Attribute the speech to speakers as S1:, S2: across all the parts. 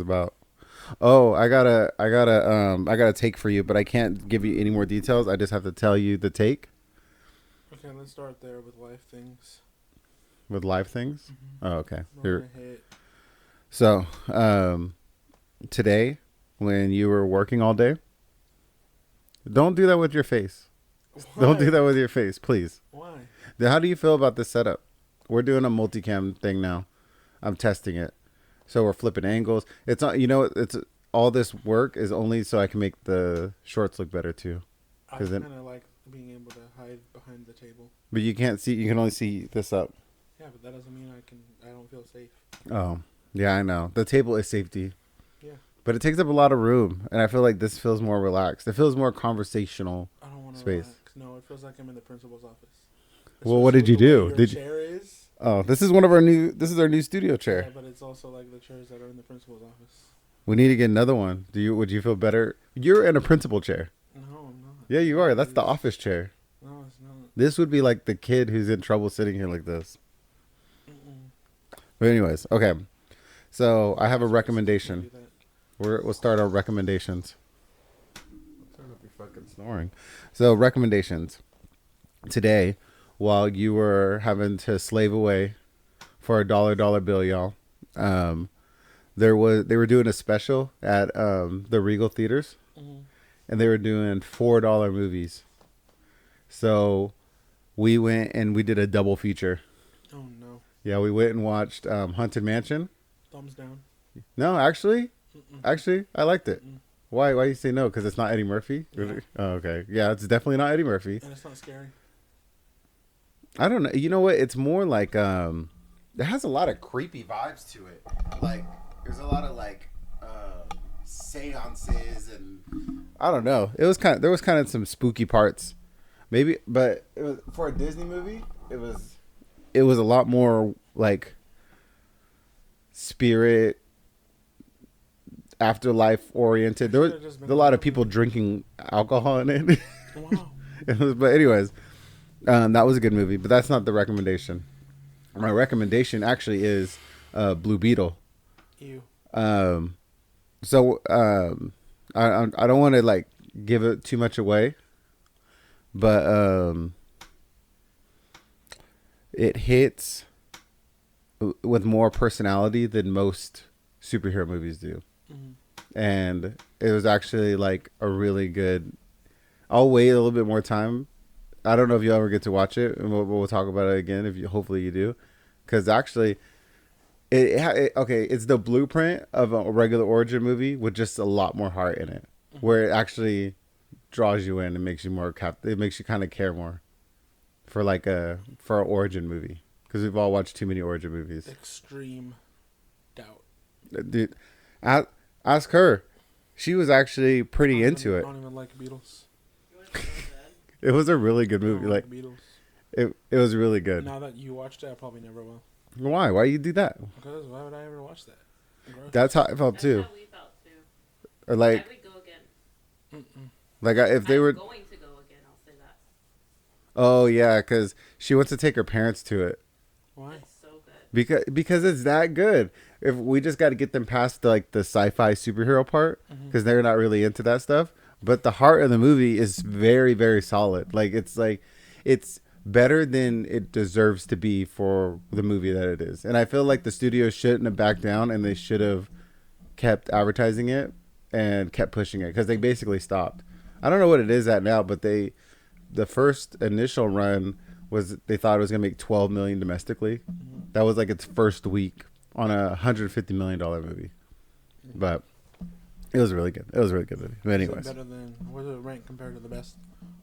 S1: About. I got a take for you, but I can't give you any more details. I just have to tell you the take
S2: Okay, let's start there with life things.
S1: with live things. Oh, okay.
S2: We're
S1: Here.
S2: gonna hit.
S1: So, today, when you were working all day, don't do that with your face. Don't do that
S2: Why?
S1: with your face, please.
S2: Why?
S1: How do you feel about this setup? We're doing a multicam thing now. I'm testing it. So we're flipping angles. It's not, it's all this work is only so I can make the shorts look better too.
S2: I
S1: Cause then,
S2: kind of like being able to hide behind the table.
S1: but you can't see. You can only see this up.
S2: Yeah, but that doesn't mean I can. I don't feel safe.
S1: Oh, yeah, I know. The table is safety,
S2: Yeah,
S1: but it takes up a lot of room, and I feel like this feels more relaxed. It feels more conversational
S2: I don't want to
S1: space.
S2: relax. No, it feels like I'm in the principal's office.
S1: Well, what
S2: Especially
S1: did
S2: with
S1: you
S2: the way
S1: do?
S2: your
S1: Did
S2: chair is.
S1: oh, this is one of our new. This is our new studio chair.
S2: Yeah, but it's also like the chairs that are in the principal's office.
S1: We need to get another one. Do you? Would you feel better? You're in a principal chair.
S2: No, I'm not.
S1: Yeah, you are. That's the office chair.
S2: No, it's not.
S1: This would be like the kid who's in trouble sitting here like this.
S2: Mm-mm.
S1: But anyways, okay. So I have a
S2: Can't
S1: recommendation.
S2: do that.
S1: We'll start our recommendations. Turn up your fucking snoring. So recommendations today, while you were having to slave away for a dollar bill, y'all. Um, they were doing a special at the Regal theaters,
S2: Mhm.
S1: and they were doing $4 movies. So we went and we did a double feature.
S2: Oh no.
S1: Yeah, we went and watched Haunted Mansion.
S2: Thumbs down.
S1: No,
S2: Mm-mm.
S1: actually, I liked it.
S2: Mm-mm.
S1: Why you say no? Because it's not Eddie Murphy?
S2: Yeah.
S1: Oh, okay. Yeah, it's definitely not Eddie Murphy.
S2: And it's not scary.
S1: I don't know. You know what? It's more like it has a lot of creepy vibes to it. Like there's a lot of like seances and I don't know. There was kind of some spooky parts. Maybe, but it was for a Disney movie. It was a lot more like spirit afterlife oriented. There was
S2: Should've just been
S1: a lot of people drinking alcohol in it.
S2: Wow.
S1: But anyways, that was a good movie. But that's not the recommendation. My recommendation actually is Blue Beetle.
S2: Ew.
S1: Um, I don't want to like give it too much away, but it hits with more personality than most superhero movies do.
S2: Mm-hmm.
S1: And it was actually like a really good. I'll wait a little bit more time. I don't know if you ever get to watch it, and we'll talk about it again if you. Hopefully you do, because actually, okay, it's the blueprint of a regular origin movie with just a lot more heart in it,
S2: Mm-hmm.
S1: where it actually draws you in and makes you more It makes you kind of care more for an origin movie, because we've all watched too many origin movies.
S2: Extreme doubt.
S1: Dude, ask her. She was actually pretty into
S2: I
S1: it.
S2: don't even like Beatles.
S1: It was a really good
S2: I
S1: movie.
S2: don't
S1: Like
S2: like Beatles.
S1: it was really good.
S2: Now that you watched it, I probably never will.
S1: Why? Why you do that?
S2: Because why would I ever watch that? Gross.
S1: That's how I felt
S3: That's
S1: too.
S3: how we felt too.
S1: Or
S3: I
S1: like
S3: would go again.
S2: Mm-mm.
S1: if they
S3: I'm
S1: were.
S3: going to go again. I'll say that.
S1: Oh yeah, because she wants to take her parents to it
S2: Why?
S3: It's so good.
S1: because it's that good. If we just got to get them past the sci-fi superhero part
S2: Mm-hmm.
S1: because they're not really into that stuff. But the heart of the movie is very very solid. It's better than it deserves to be for the movie that it is. And I feel like the studio shouldn't have backed down and they should have kept advertising it and kept pushing it because they basically stopped. I don't know what it is at now, but the first initial run was they thought it was gonna make 12 million domestically.
S2: Mm-hmm.
S1: That was like its first week on a $150 million movie, but it was really good. It was a really good movie. But
S2: Is it
S1: anyways,
S2: better than what does it rank compared to the best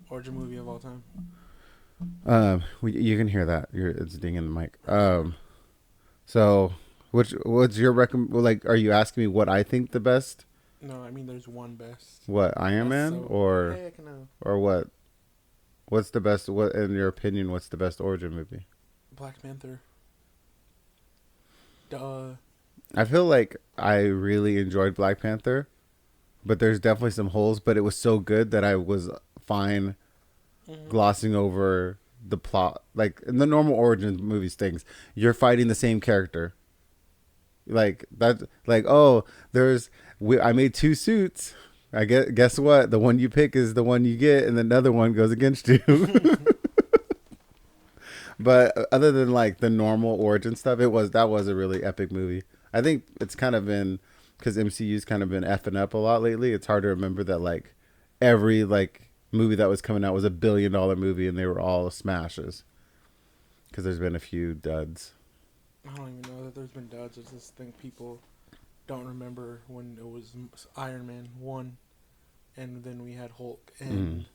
S2: origin movie of all time?
S1: you can hear that. It's dinging the mic. So what's your like? Are you asking me what I think the best?
S2: No, I mean there's one best.
S1: What Iron
S2: That's
S1: Man
S2: so-
S1: or
S2: Heck no.
S1: what? What's the best? What in your opinion? What's the best origin movie?
S2: Black Panther. Duh.
S1: I feel like I really enjoyed Black Panther, but there's definitely some holes. But it was so good that I was fine
S2: Mhm.
S1: glossing over the plot. Like in the normal origin movies, things you're fighting the same character, Like that. Like, oh, I made 2 suits. I guess what? The one you pick is the one you get, and another one goes against you. But other than like the normal origin stuff, that was a really epic movie. I think it's kind of been because MCU's kind of been effing up a lot lately. It's hard to remember that like every like movie that was coming out was $1 billion movie, and they were all smashes. Because there's been a few duds.
S2: I don't even know that there's been duds. I just think people don't remember when it was Iron Man 1, and then we had Hulk, and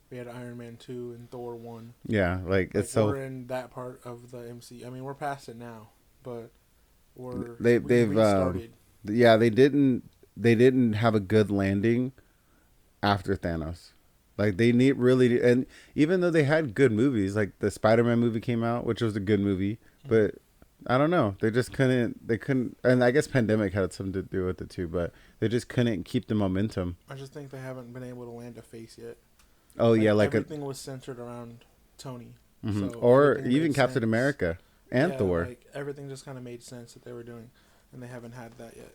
S2: we had Iron Man 2 and Thor 1.
S1: Yeah, like it's so.
S2: We're in that part of the MC. I mean, we're past it now, but
S1: They've
S2: restarted.
S1: Yeah, they didn't have a good landing after Thanos. Like they need really, and even though they had good movies, like the Spider-Man movie came out, which was a good movie, but I don't know, they just couldn't. They couldn't, and I guess pandemic had something to do with it too. But they just couldn't keep the momentum.
S2: I just think they haven't been able to land a face yet.
S1: Oh yeah, like
S2: everything was centered around Tony, so
S1: or even Captain America and Thor.
S2: Like everything just kind of made sense that they were doing, and they haven't had that yet.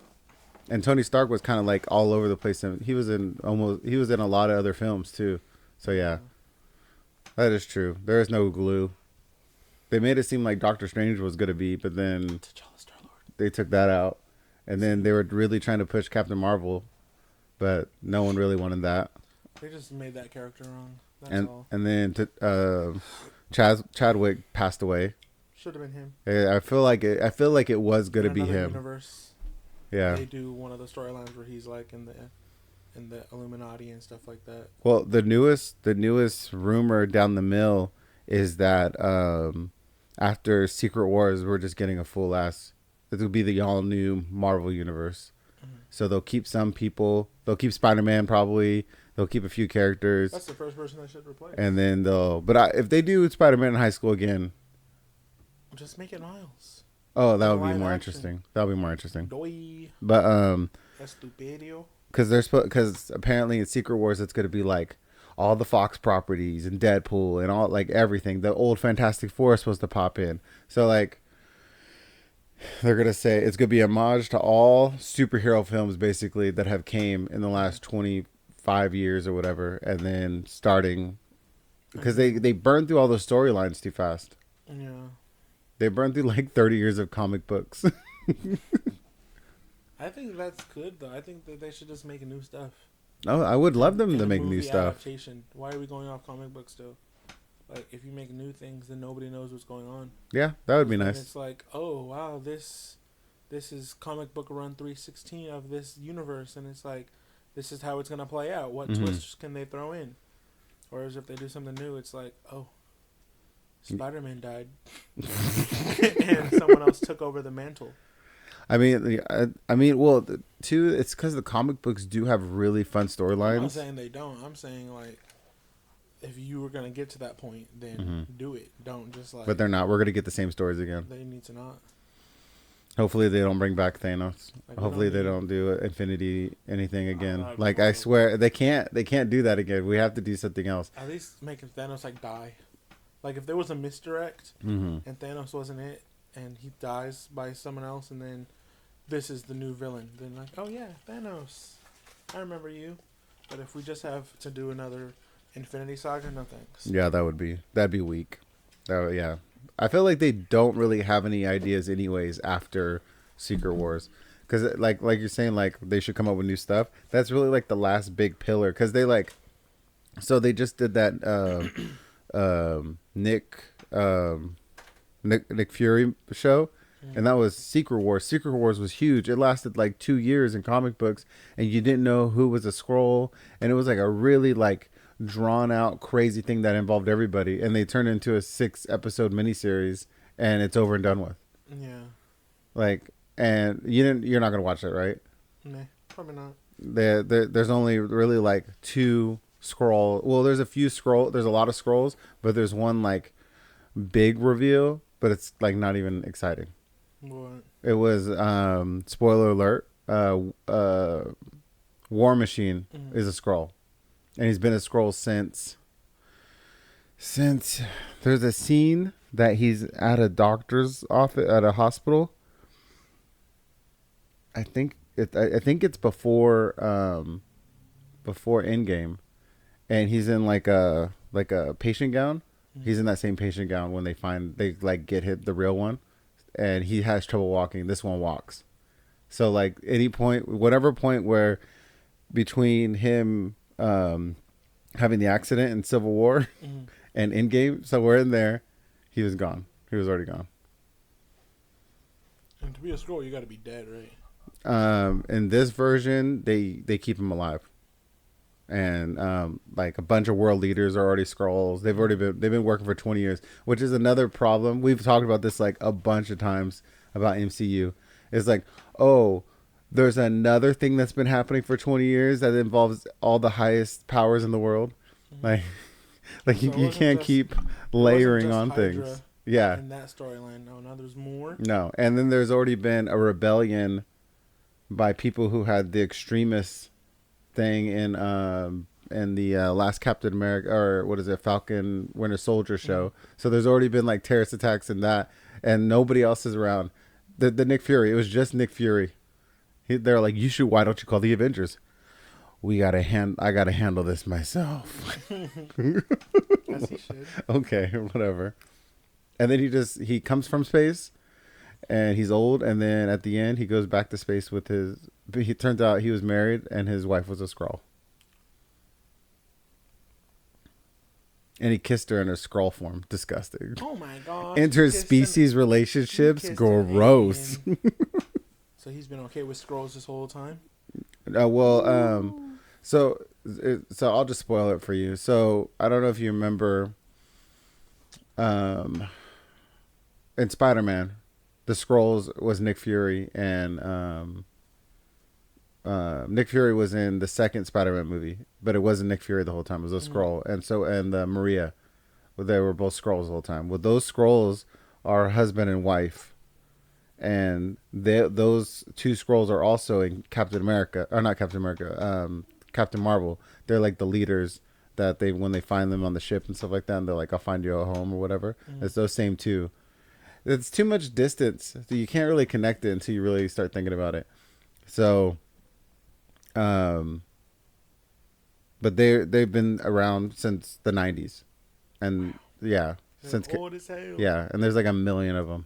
S1: And Tony Stark was kind of like all over the place, and he was in a lot of other films too. So yeah, that is true. There is no glue. They made it seem like Doctor Strange was gonna be, but then they took that out, and then they were really trying to push Captain Marvel, but no one really wanted that.
S2: They just made that character wrong. That's all.
S1: And then Chadwick passed away.
S2: Should have been him.
S1: I feel like it was gonna be him.
S2: Universe,
S1: yeah.
S2: They do one of the storylines where he's like in the Illuminati and stuff like that.
S1: Well, the newest rumor down the mill is that after Secret Wars, we're just getting a full ass. It will be the all new Marvel universe. So they'll keep some people. They'll keep Spider-Man probably. They'll keep a few characters.
S2: That's the first person they should replace.
S1: And then if they do Spider-Man in high school again,
S2: just make it Miles.
S1: Oh, that would be more interesting. That would be more interesting.
S2: Doi.
S1: But
S2: Estupidio.
S1: Because apparently in Secret Wars it's gonna be like all the Fox properties and Deadpool and all like everything. The old Fantastic Four is supposed to pop in. So like they're gonna say it's gonna be a homage to all superhero films basically that have came in the last 25 years or whatever, and then starting because they burned through all those storylines too fast.
S2: Yeah.
S1: They burned through like 30 years of comic books.
S2: I think that's good though. I think that they should just make new stuff.
S1: Oh, I would love them to make new stuff.
S2: Adaptation. Why are we going off comic books still? Like, if you make new things, then nobody knows what's going on.
S1: Yeah, that would be nice.
S2: It's like, oh wow, this is comic book run 316 of this universe, and it's like, this is how it's gonna play out. What twists can they throw in? Whereas if they do something new, it's like, oh, Spider-Man died, and someone else took over the mantle.
S1: I mean, well, too, it's because the comic books do have really fun storylines.
S2: I'm not saying they don't. I'm saying, like, if you were going to get to that point, then do it. Don't just, like...
S1: But they're not. We're going to get the same stories again.
S2: They need to not.
S1: Hopefully they don't bring back Thanos. Like, hopefully they don't do Infinity anything again. Like, I swear, they can't do that again. We have to do something else.
S2: At least make Thanos, like, die. Like, if there was a misdirect, and Thanos wasn't it, and he dies by someone else, and then this is the new villain. Then like, oh yeah, Thanos, I remember you. But if we just have to do another Infinity Saga, no thanks.
S1: Yeah, that'd be weak. Yeah, I feel like they don't really have any ideas anyways after Secret Wars, because like you're saying, like they should come up with new stuff. That's really like the last big pillar, because they just did that Nick Fury show, and that was Secret Wars. Secret Wars was huge. It lasted like 2 years in comic books, and you didn't know who was a Skrull, and it was like a really like drawn out crazy thing that involved everybody, and they turned it into a 6-episode miniseries, and it's over and done with.
S2: Yeah.
S1: Like, and you're not gonna watch that, right?
S2: Nah, probably not.
S1: There's only really like 2 Skrull. Well, there's a few Skrull. There's a lot of Skrulls, but there's one like big reveal, but it's like not even exciting.
S2: What?
S1: It was spoiler alert. War Machine is a Skrull, and he's been a Skrull since there's a scene that he's at a doctor's office at a hospital, I think it's before Endgame, and he's in like a patient gown. He's in that same patient gown when they like get hit the real one, and he has trouble walking. This one walks. So like any point, whatever point where between him having the accident in Civil War and Endgame, somewhere in there, he was gone. He was already gone.
S2: And to be a scroll, you got to be dead, right?
S1: In this version, they keep him alive, and like a bunch of world leaders are already scrolls. They've been working for 20 years, which is another problem. We've talked about this like a bunch of times about MCU. It's like, oh, there's another thing that's been happening for 20 years that involves all the highest powers in the world. Like like
S2: So
S1: you can't keep layering on
S2: Hydra
S1: things. Yeah.
S2: in that storyline. No, now there's more.
S1: No. And then there's already been a rebellion by people who had the extremist thing in the last Captain America, or what is it, Falcon Winter Soldier show. So there's already been like terrorist attacks in that, and nobody else is around. The Nick Fury, it was just Nick Fury. They're like, why don't you call the Avengers? I gotta handle this myself.
S2: As he should.
S1: Okay, whatever. And then he comes from space, and he's old, and then at the end he goes back to space with his. He turns out he was married, and his wife was a Skrull. And he kissed her in a Skrull form. Disgusting.
S2: Oh my god.
S1: Interspecies relationships, gross.
S2: So he's been okay with scrolls this whole time.
S1: So I'll just spoil it for you. So I don't know if you remember, in Spider-Man, the Skrulls was Nick Fury, and Nick Fury was in the second Spider-Man movie, but it wasn't Nick Fury the whole time. It was a Skrull, and Maria, they were both Skrulls the whole time. Well, those Skrulls are husband and wife, and those two Skrulls are also in Captain America, or not Captain America, Captain Marvel. They're like the leaders that when they find them on the ship and stuff like that, and they're like, I'll find you a home or whatever. It's those same two. It's too much distance, so you can't really connect it until you really start thinking about it. So, but they've been around since the 90s, and yeah, since
S2: old as hell.
S1: yeah, and there's like a million of them.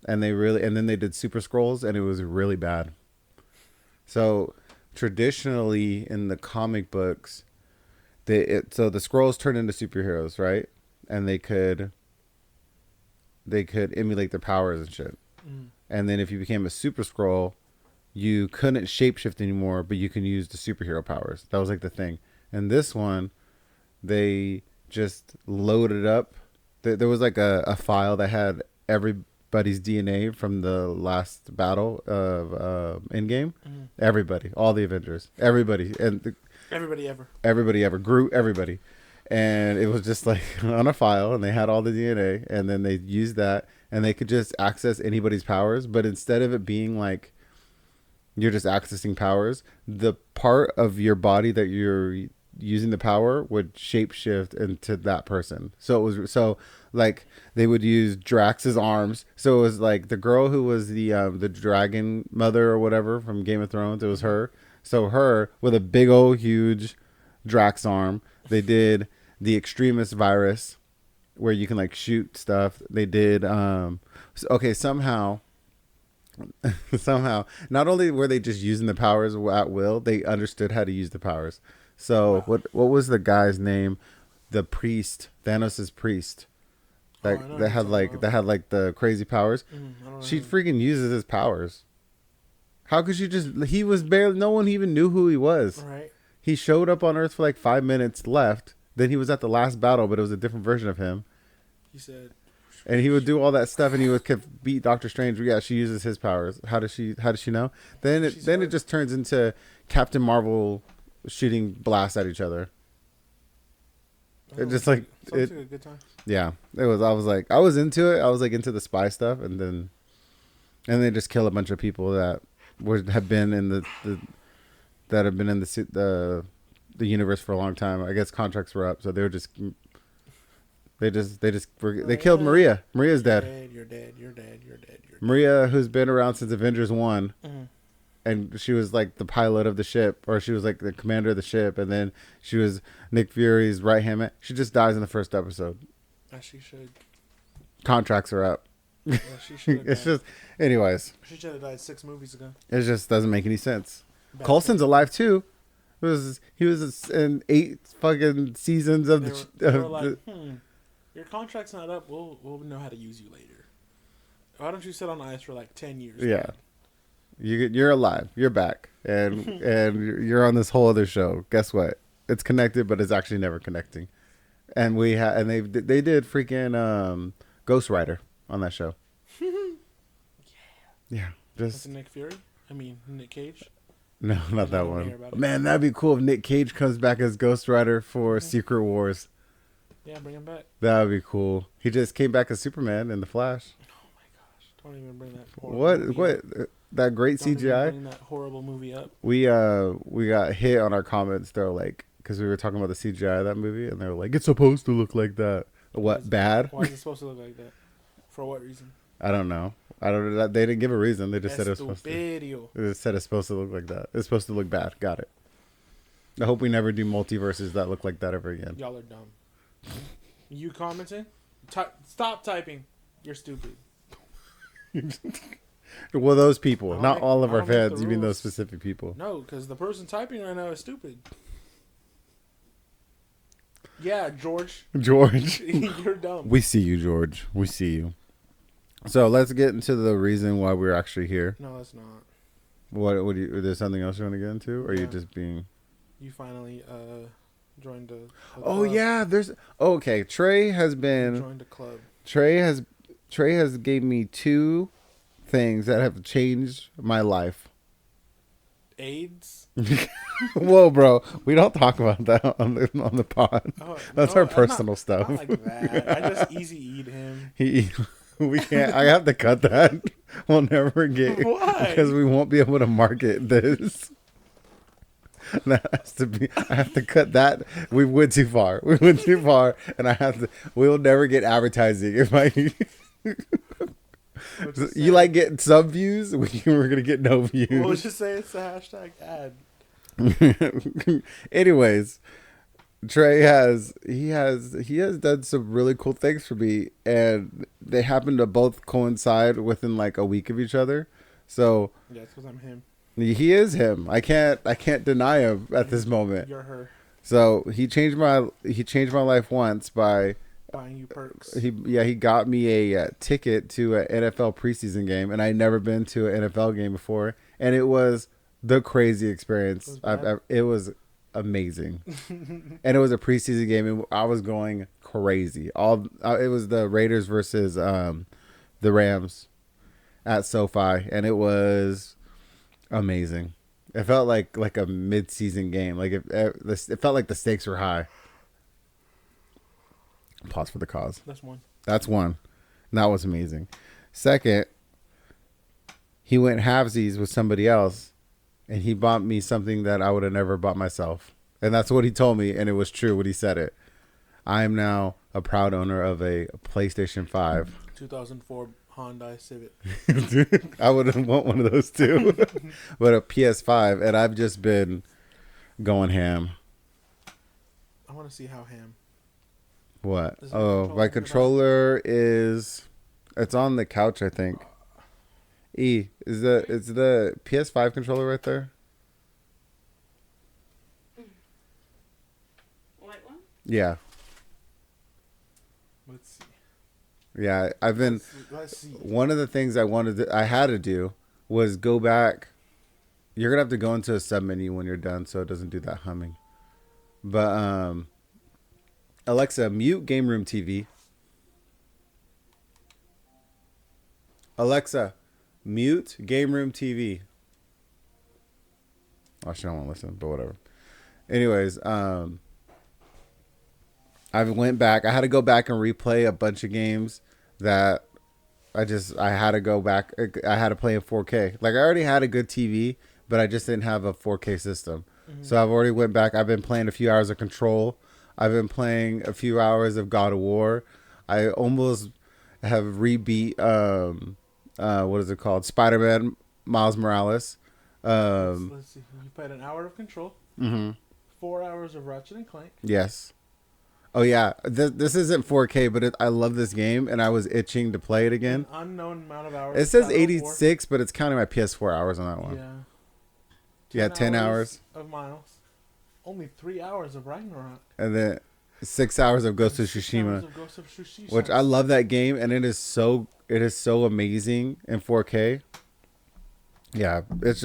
S1: And then they did Super Skrulls, and it was really bad. So traditionally in the comic books, so the Skrulls turned into superheroes, right? And they could emulate their powers and shit. And then if you became a Super Skrull, you couldn't shapeshift anymore, but you can use the superhero powers. That was like the thing. And this one, they just loaded up. There was like a file that had everybody's DNA from the last battle of Endgame. Everybody, all the Avengers, everybody, and
S2: everybody
S1: ever, Groot, everybody. And it was just like on a file, and they had all the DNA, and then they used that, and they could just access anybody's powers. But instead of it being like you're just accessing powers, the part of your body that you're using the power would shapeshift into that person. So it was like they would use Drax's arms. So it was like the girl who was the dragon mother or whatever from Game of Thrones. It was her. So her with a big old huge Drax arm. They did the extremist virus where you can like shoot stuff. They did somehow not only were they just using the powers at will, they understood how to use the powers. So what was the guy's name? The priest, Thanos' priest. That had like the crazy powers. She freaking uses his powers. How could you he was barely, no one even knew who he was.
S2: Right.
S1: He showed up on Earth for like 5 minutes left. Then he was at the last battle, but it was a different version of him.
S2: He said,
S1: and he would do all that stuff, and he would beat Doctor Strange. Yeah, she uses his powers. How does she know? Then it just turns into Captain Marvel shooting blasts at each other. It just like
S2: sounds like a good time.
S1: Yeah, it was. I was into it. I was like into the spy stuff, and they just kill a bunch of people that have been in the universe for a long time. I guess contracts were up, so they were just They killed Maria. Maria's dead.
S2: You're dead. You're dead. You're dead. You're dead.
S1: Maria, who's been around since Avengers 1,
S2: Mhm.
S1: and she was like the pilot of the ship, or she was like the commander of the ship, and then she was Nick Fury's right hand man. She just dies in the first episode.
S2: As she should.
S1: Contracts are up.
S2: Yeah, she should have
S1: It's
S2: died.
S1: just, anyways,
S2: She should have died 6 movies ago.
S1: it just doesn't make any sense.
S2: Bad
S1: Coulson's
S2: thing.
S1: alive too. He was in 8 fucking seasons of
S2: They were like, your contract's not up. We'll know how to use you later. Why don't you sit on ice for like 10 years?
S1: yeah. You're alive. You're back, and you're on this whole other show. Guess what? It's connected, but it's actually never connecting. And they did freaking Ghost Rider on that show. Yeah,
S2: That's
S1: just
S2: Nick Fury? I mean, Nick Cage?
S1: no, not that
S2: don't
S1: one.
S2: hear about it.
S1: Man, that'd be cool if Nick Cage comes back as Ghost Rider for Secret Wars.
S2: Yeah, bring him back.
S1: That would be cool. He just came back as Superman in the Flash.
S2: Oh my gosh. Don't even bring that horrible
S1: What?
S2: movie up.
S1: That great
S2: Don't even
S1: CGI.
S2: bring that horrible movie up.
S1: We got hit on our comments. They're like, because we were talking about the CGI of that movie, and they were like, it's supposed to look like that. What, bad?
S2: Why is it supposed to look like that? For what reason?
S1: I don't know. They didn't give a reason. They just said it was supposed to.
S2: Estupidio.
S1: They just said it's supposed to look like that. It's supposed to look bad. Got it. I hope we never do multiverses that look like that ever again.
S2: Y'all are dumb. You commenting? Stop typing. You're stupid.
S1: Well, those people,
S2: I don't
S1: not
S2: make-
S1: all of
S2: I
S1: our
S2: don't make the
S1: fans. You mean those
S2: rules.
S1: specific people?
S2: No, because the person typing right now is stupid. Yeah, George.
S1: George.
S2: You're dumb.
S1: We see you, George. We see you. So let's get into the reason why we're actually here.
S2: No, that's not.
S1: What do you? Is there something else you want to get into, or are you
S2: Yeah.
S1: just being?
S2: You finally joined a
S1: Oh
S2: club.
S1: yeah, there's. Oh, okay, Trey has been.
S2: Joined a club.
S1: Trey has gave me 2 things that have changed my life.
S2: AIDS.
S1: Whoa, bro, we don't talk about that on the pod.
S2: Oh,
S1: That's
S2: no,
S1: our
S2: I'm
S1: personal
S2: not,
S1: stuff.
S2: Not like that. I just easy eat him.
S1: We can't. I have to cut that. We'll never get.
S2: Why?
S1: Because we won't be able to market this. That has to be. I have to cut that. We went too far. We went too far, and I have to. We will never get advertising if I. You like getting some views? We're gonna get no views.
S2: We'll just say it's a hashtag ad.
S1: Anyways, Trey has done some really cool things for me, and they happen to both coincide within like a week of each other. So
S2: Yeah, it's because I'm him.
S1: he is him. I can't deny him at this moment.
S2: You're her.
S1: So he changed my life once by
S2: Buying you perks.
S1: he got me a ticket to an NFL preseason game, and I'd never been to an NFL game before, and it was the crazy experience it was amazing. And it was a preseason game, and I was going crazy. It was the Raiders versus the Rams at SoFi, and it was amazing. It felt like a mid-season game. Like it felt like the stakes were high. Pause for the cause.
S2: That's one.
S1: That's one. And that was amazing. Second, he went halvesies with somebody else, and he bought me something that I would have never bought myself. And that's what he told me, and it was true when he said it. I am now a proud owner of a PlayStation 5.
S2: 2004 Hyundai Civic.
S1: I would want one of those too. But a PS5, and I've just been going ham.
S2: I want to see how ham.
S1: What?
S2: Is it
S1: Oh, my controller is... It's on the couch, I think. Is the PS5 controller right there?
S3: White one?
S1: Yeah.
S2: Let's see.
S1: Yeah, I've been...
S2: Let's see.
S1: One of the things I had to do was go back. You're going to have to go into a sub-menu when you're done so it doesn't do that humming. But, Alexa, mute Game Room TV. Alexa, mute Game Room TV. Oh, she don't want to listen, but whatever. Anyways, I went back. I had to go back and replay a bunch of games that I had to go back. I had to play in 4K. Like I already had a good TV, but I just didn't have a 4K system. Mm-hmm. So I've already went back. I've been playing a few hours of Control. I've been playing a few hours of God of War. I almost have rebeat what is it called? Spider-Man Miles Morales. Um
S2: Let's see. You played an hour of Control,
S1: mhm.
S2: 4 hours of Ratchet and Clank,
S1: Yes. Oh yeah. This isn't 4K, but I love this game and I was itching to play it
S2: an
S1: again.
S2: unknown amount of hours
S1: It
S2: of
S1: says
S2: Shadow of War.
S1: 86, but it's counting my PS4 hours on that one.
S2: Yeah.
S1: Yeah,
S2: 10
S1: 10
S2: hours
S1: hours
S2: of Miles. Only 3 hours of Ragnarok.
S1: and then 6 hours of Ghost of
S2: And 6 hours
S1: Tsushima,
S2: of Ghost of Tsushima.
S1: which I love that game and it is so amazing in 4K. Yeah, it's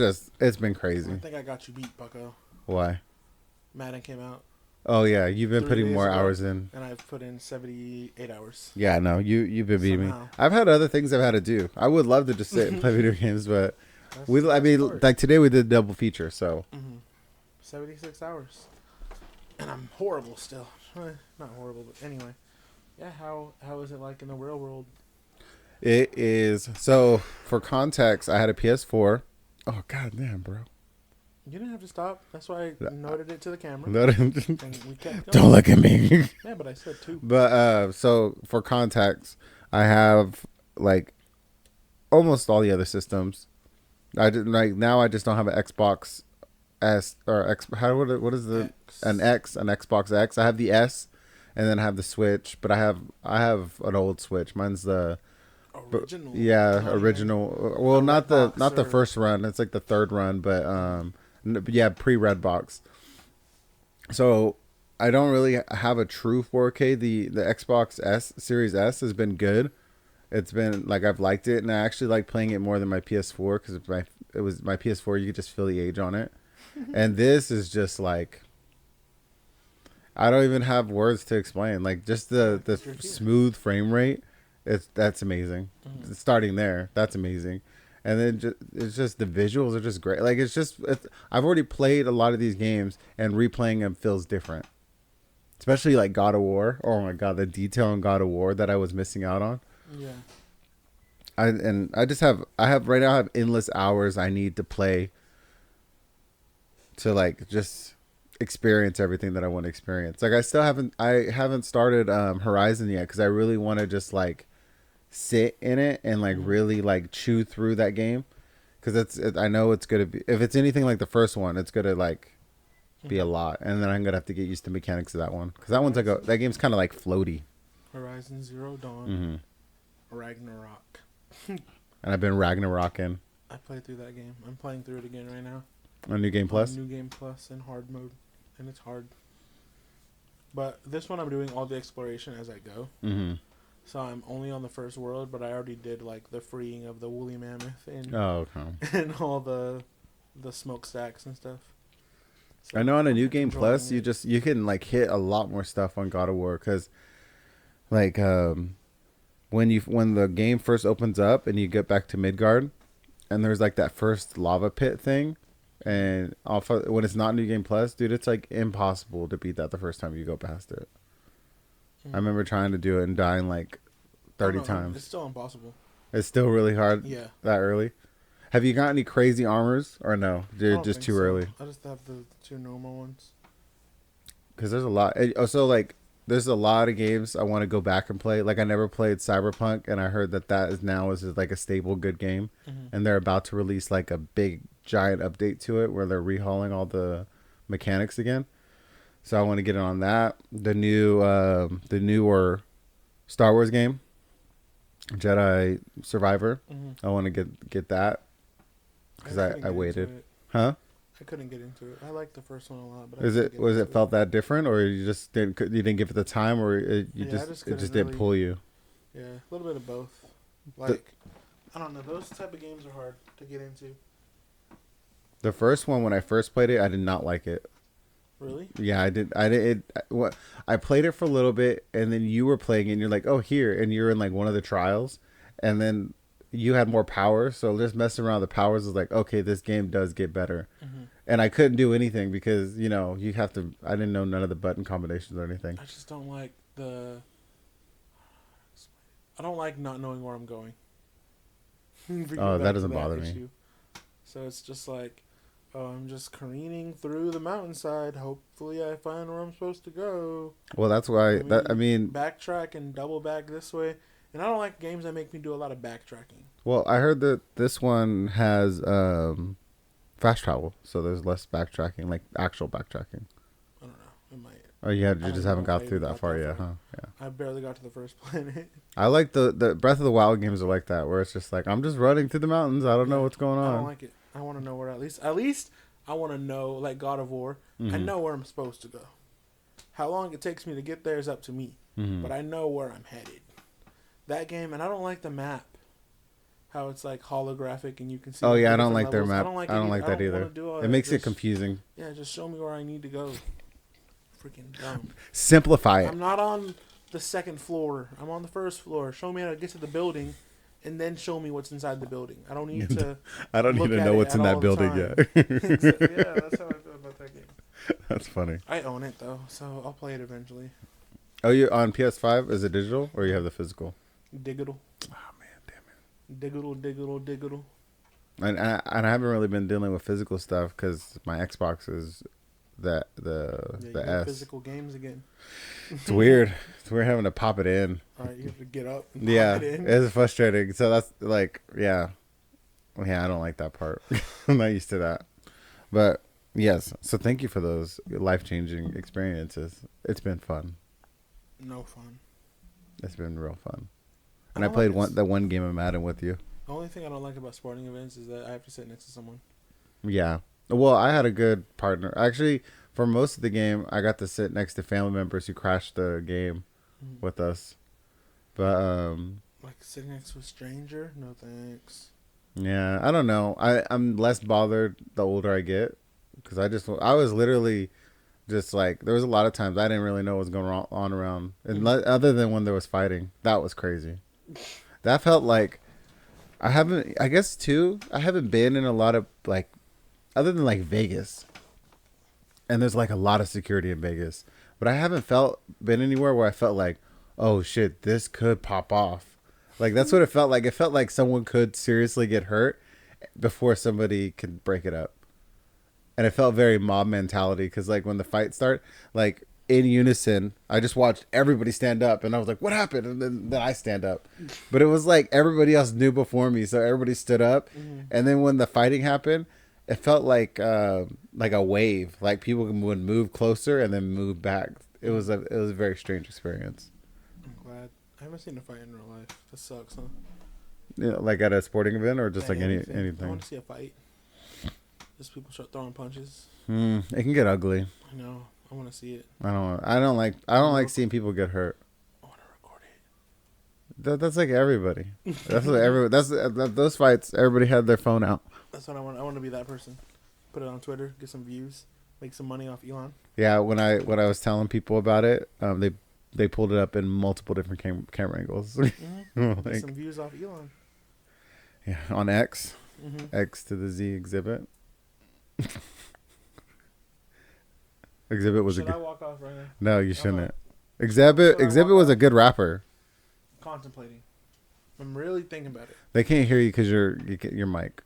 S1: been
S2: I
S1: crazy.
S2: think I got you beat, Bucko.
S1: Why?
S2: Madden came out
S1: Oh yeah, you've been
S2: 3
S1: putting
S2: days
S1: more
S2: ago,
S1: hours in.
S2: and I've put in 78 hours.
S1: Yeah, no, you've been beating me.
S2: Somehow.
S1: I've had other things I've had to do. I would love to just sit and play video games, but
S2: That's
S1: I
S2: the
S1: mean,
S2: best part.
S1: like today we did a double feature, so
S2: 76 hours. And I'm horrible still. Not horrible, but anyway. Yeah, how is it like in the real world?
S1: it is. So for context, I had a PS4. Oh god damn, bro!
S2: You didn't have to stop. That's why I noted it to the camera.
S1: Don't
S2: And we kept going.
S1: look at me.
S2: Yeah, but I said two.
S1: But so for context, I have like almost all the other systems. I did like now. I just don't have an Xbox S or X. What is the
S2: X.
S1: an Xbox X? I have the S, and then I have the Switch. But I have an old Switch. Mine's the
S2: Original.
S1: yeah
S2: Not
S1: original. Well,
S2: a
S1: not
S2: Redbox
S1: the
S2: or-
S1: first run. It's like the third run, but yeah, pre Redbox. So I don't really have a true 4K. The Xbox S Series S has been good. It's been like I've liked it, and I actually like playing it more than my PS4 because it was my PS4. You could just feel the age on it, and this is just like I don't even have words to explain. Like just the
S2: You're here.
S1: smooth frame rate, that's amazing. Starting there, that's amazing, and then it's just the visuals are just great. Like I've already played a lot of these games, and replaying them feels different. Especially like God of War. Oh my god, the detail in God of War that I was missing out on.
S2: Yeah.
S1: I have right now I have endless hours I need to play to like just experience everything that I want to experience. Like I haven't started Horizon yet because I really want to just like sit in it and like really like chew through that game because I know it's gonna be, if it's anything like the first one, it's gonna like be a lot, and then I'm gonna have to get used to mechanics of that one because that one's like that game's kind of like floaty.
S2: Horizon Zero Dawn.
S1: Mm-hmm.
S2: Ragnarok.
S1: And I've been Ragnaroking
S2: I played through that game. I'm playing through it again right now.
S1: on New Game Plus.
S2: New Game Plus in hard mode, and it's hard. But this one I'm doing all the exploration as I go.
S1: Mm-hmm.
S2: So I'm only on the first world, but I already did like the freeing of the woolly mammoth and
S1: Oh, okay.
S2: and all the smokestacks and stuff. So
S1: I know on a New
S2: I'm
S1: Game
S2: enjoying
S1: Plus,
S2: it.
S1: you can like hit a lot more stuff on God of War because, like, when the game first opens up and you get back to Midgard, and there's like that first lava pit thing, and when it's not New Game Plus, dude, it's like impossible to beat that the first time you go past it. I remember trying to do it and dying like 30
S2: Oh, no,
S1: times.
S2: It's still impossible.
S1: It's still really hard
S2: Yeah.
S1: that early. Have you got any crazy armors or no?
S2: I
S1: They're
S2: don't
S1: just
S2: think
S1: too
S2: so.
S1: early.
S2: I just have the two normal ones.
S1: Because there's a lot. Also, like, there's a lot of games I want to go back and play. Like, I never played Cyberpunk, and I heard that is like a stable, good game. And they're about to release like a big, giant update to it where they're rehauling all the mechanics again. So I want to get in on that. The newer Star Wars game, Jedi Survivor. I want to get that because
S2: couldn't
S1: I
S2: get
S1: waited.
S2: into it.
S1: Huh?
S2: I couldn't get into it. I liked the first one a lot, but
S1: Was it felt that different, or you just didn't give it the time, or it just
S2: couldn't
S1: didn't
S2: really-
S1: pull you?
S2: Yeah, a little bit of both. Like, I don't know. Those type of games are hard to get into.
S1: The first one, when I first played it, I did not like it.
S2: Really?
S1: Yeah, I did. I played it for a little bit, and then you were playing it, and you're like, oh, here, and you're in like one of the trials, and then you had more power, so just messing around with the powers is like, okay, this game does get better. And I couldn't do anything because, you have to, I didn't know none of the button combinations or anything.
S2: I just don't like I don't like not knowing where I'm going.
S1: Oh, that doesn't bother me.
S2: So it's just like, I'm just careening through the mountainside. Hopefully, I find where I'm supposed to go.
S1: Well, that's why.
S2: Let me
S1: I mean,
S2: backtrack and double back this way. And I don't like games that make me do a lot of backtracking.
S1: well, I heard that this one has fast travel, so there's less backtracking, like actual backtracking.
S2: I don't know. It might.
S1: Oh, you
S2: I
S1: just
S2: don't know
S1: haven't
S2: if
S1: got
S2: I
S1: through
S2: even
S1: that
S2: got
S1: far
S2: that
S1: yet,
S2: far.
S1: huh? Yeah.
S2: I barely got to the first planet.
S1: I like the Breath of the Wild games are like that, where it's just like I'm just running through the mountains. I don't know
S2: Yeah,
S1: what's going
S2: I don't
S1: on.
S2: like it. I want to know where at least I want to know, like God of War. I
S1: Mhm.
S2: know where I'm supposed to go. How long it takes me to get there is up to me,
S1: Mhm.
S2: but I know where I'm headed. That game, and I don't like the map. How it's like holographic and you can see.
S1: Oh
S2: like,
S1: yeah,
S2: the
S1: I don't
S2: different
S1: like their
S2: levels.
S1: map.
S2: I don't like
S1: I
S2: it
S1: don't
S2: either.
S1: like that
S2: I don't
S1: either.
S2: want to do all
S1: It
S2: that.
S1: makes it
S2: Just-
S1: confusing.
S2: Yeah, just show me where I need to go. Freaking dumb.
S1: Simplify it.
S2: I'm not on the second floor. I'm on the first floor. Show me how to get to the building, and then show me what's inside the building. I don't need to.
S1: I don't
S2: look
S1: need to
S2: at
S1: know
S2: it
S1: what's
S2: at
S1: in
S2: all
S1: that
S2: the
S1: building
S2: time.
S1: yet.
S2: Yeah, that's how I feel about that game.
S1: That's funny.
S2: I own it though, so I'll play it eventually.
S1: Oh, you on PS5? Is it digital or you have the physical?
S2: Digital.
S1: Oh man, damn it.
S2: Digital.
S1: And I haven't really been dealing with physical stuff because my Xbox is the
S2: Yeah,
S1: the
S2: you got
S1: S.
S2: physical games again.
S1: It's weird. It's weird having to pop it in.
S2: All right, you have to get up. And
S1: Yeah,
S2: pop it in.
S1: it's frustrating. So that's like, yeah, I don't like that part. I'm not used to that. But yes, so thank you for those life-changing experiences. It's been fun.
S2: No fun.
S1: It's been real fun.
S2: I
S1: And I
S2: don't
S1: played
S2: like
S1: that one game of Madden with you.
S2: The only thing I don't like about sporting events is that I have to sit next to someone.
S1: Yeah. Well, I had a good partner. Actually, for most of the game, I got to sit next to family members who crashed the game with us. But
S2: Like sitting next to a stranger? No thanks.
S1: yeah, I don't know. I'm less bothered the older I get because I was literally just like there was a lot of times I didn't really know what was going on around, and other than when there was fighting, that was crazy. That felt like I haven't been in a lot of like other than like Vegas, and there's like a lot of security in Vegas, but I haven't been anywhere where I felt like, oh shit, this could pop off. Like that's what it felt like. It felt like someone could seriously get hurt before somebody could break it up. And it felt very mob mentality because like when the fight start, like in unison, I just watched everybody stand up and I was like, what happened? And then I stand up. But it was like everybody else knew before me, so everybody stood up. And then when the fighting happened, it felt like a wave. Like people would move closer and then move back. It was a very strange experience.
S2: I'm glad. I haven't seen a fight in real life. That sucks, huh?
S1: You know, like at a sporting event or just
S2: Yeah,
S1: like
S2: I
S1: anything.
S2: want to see a fight. Just people start throwing punches.
S1: It can get ugly.
S2: I know. I want to see it.
S1: I don't like seeing people get hurt.
S2: I want to record it.
S1: That's like everybody. That's what everybody. Those fights. Everybody had their phone out.
S2: That's what I want. I want to be that person. Put it on Twitter. Get some views. Make some money off Elon.
S1: Yeah, when I was telling people about it, they pulled it up in multiple different camera angles.
S2: Get
S1: Like,
S2: some views off Elon.
S1: yeah, on X,
S2: Mm-hmm.
S1: X to the Z exhibit. Exhibit was
S2: Should
S1: a
S2: I
S1: good.
S2: walk off right now?
S1: No, you
S2: Should
S1: shouldn't.
S2: I
S1: Exhibit
S2: walk
S1: was a
S2: off?
S1: good rapper.
S2: Contemplating. I'm really thinking about it.
S1: They can't hear you because your mic.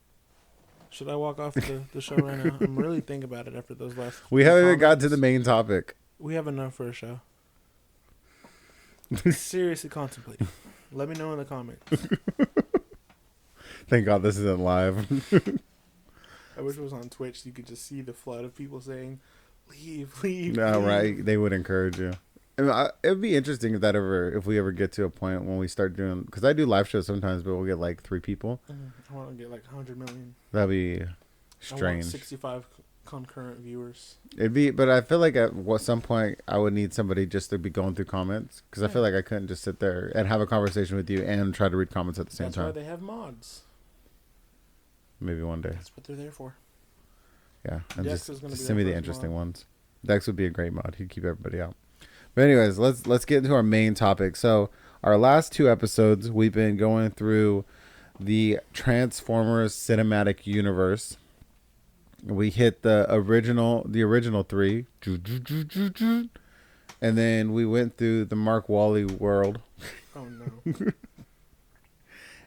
S2: Should I walk off the show right now? I'm really thinking about it after those last.
S1: We
S2: few
S1: haven't even got to
S2: comments.
S1: the main topic.
S2: We have enough for a show. Seriously contemplating. Let me know in the comments.
S1: Thank God this isn't live.
S2: I wish it was on Twitch. So you could just see the flood of people saying, "Leave."
S1: No,
S2: leave."
S1: right? They would encourage you. I mean, it would be interesting if we ever get to a point when we start doing, because I do live shows sometimes, but we'll get like 3 people.
S2: I want to get like 100 million.
S1: That'd be
S2: I want
S1: strange.
S2: 65 concurrent viewers.
S1: It'd be, but I feel like at some point I would need somebody just to be going through comments because I feel like I couldn't just sit there and have a conversation with you and try to read comments at the same
S2: That's why
S1: time.
S2: they have mods.
S1: Maybe one day.
S2: That's what they're there for.
S1: Yeah, and
S2: Dex
S1: just
S2: is gonna be
S1: send
S2: that
S1: me the
S2: first
S1: interesting
S2: mod.
S1: ones. Dex would be a great mod. He'd keep everybody out. But anyways, let's get into our main topic. So our last 2 episodes, we've been going through the Transformers cinematic universe. We hit the original 3, and then we went through the Mark Wally world.
S2: Oh no.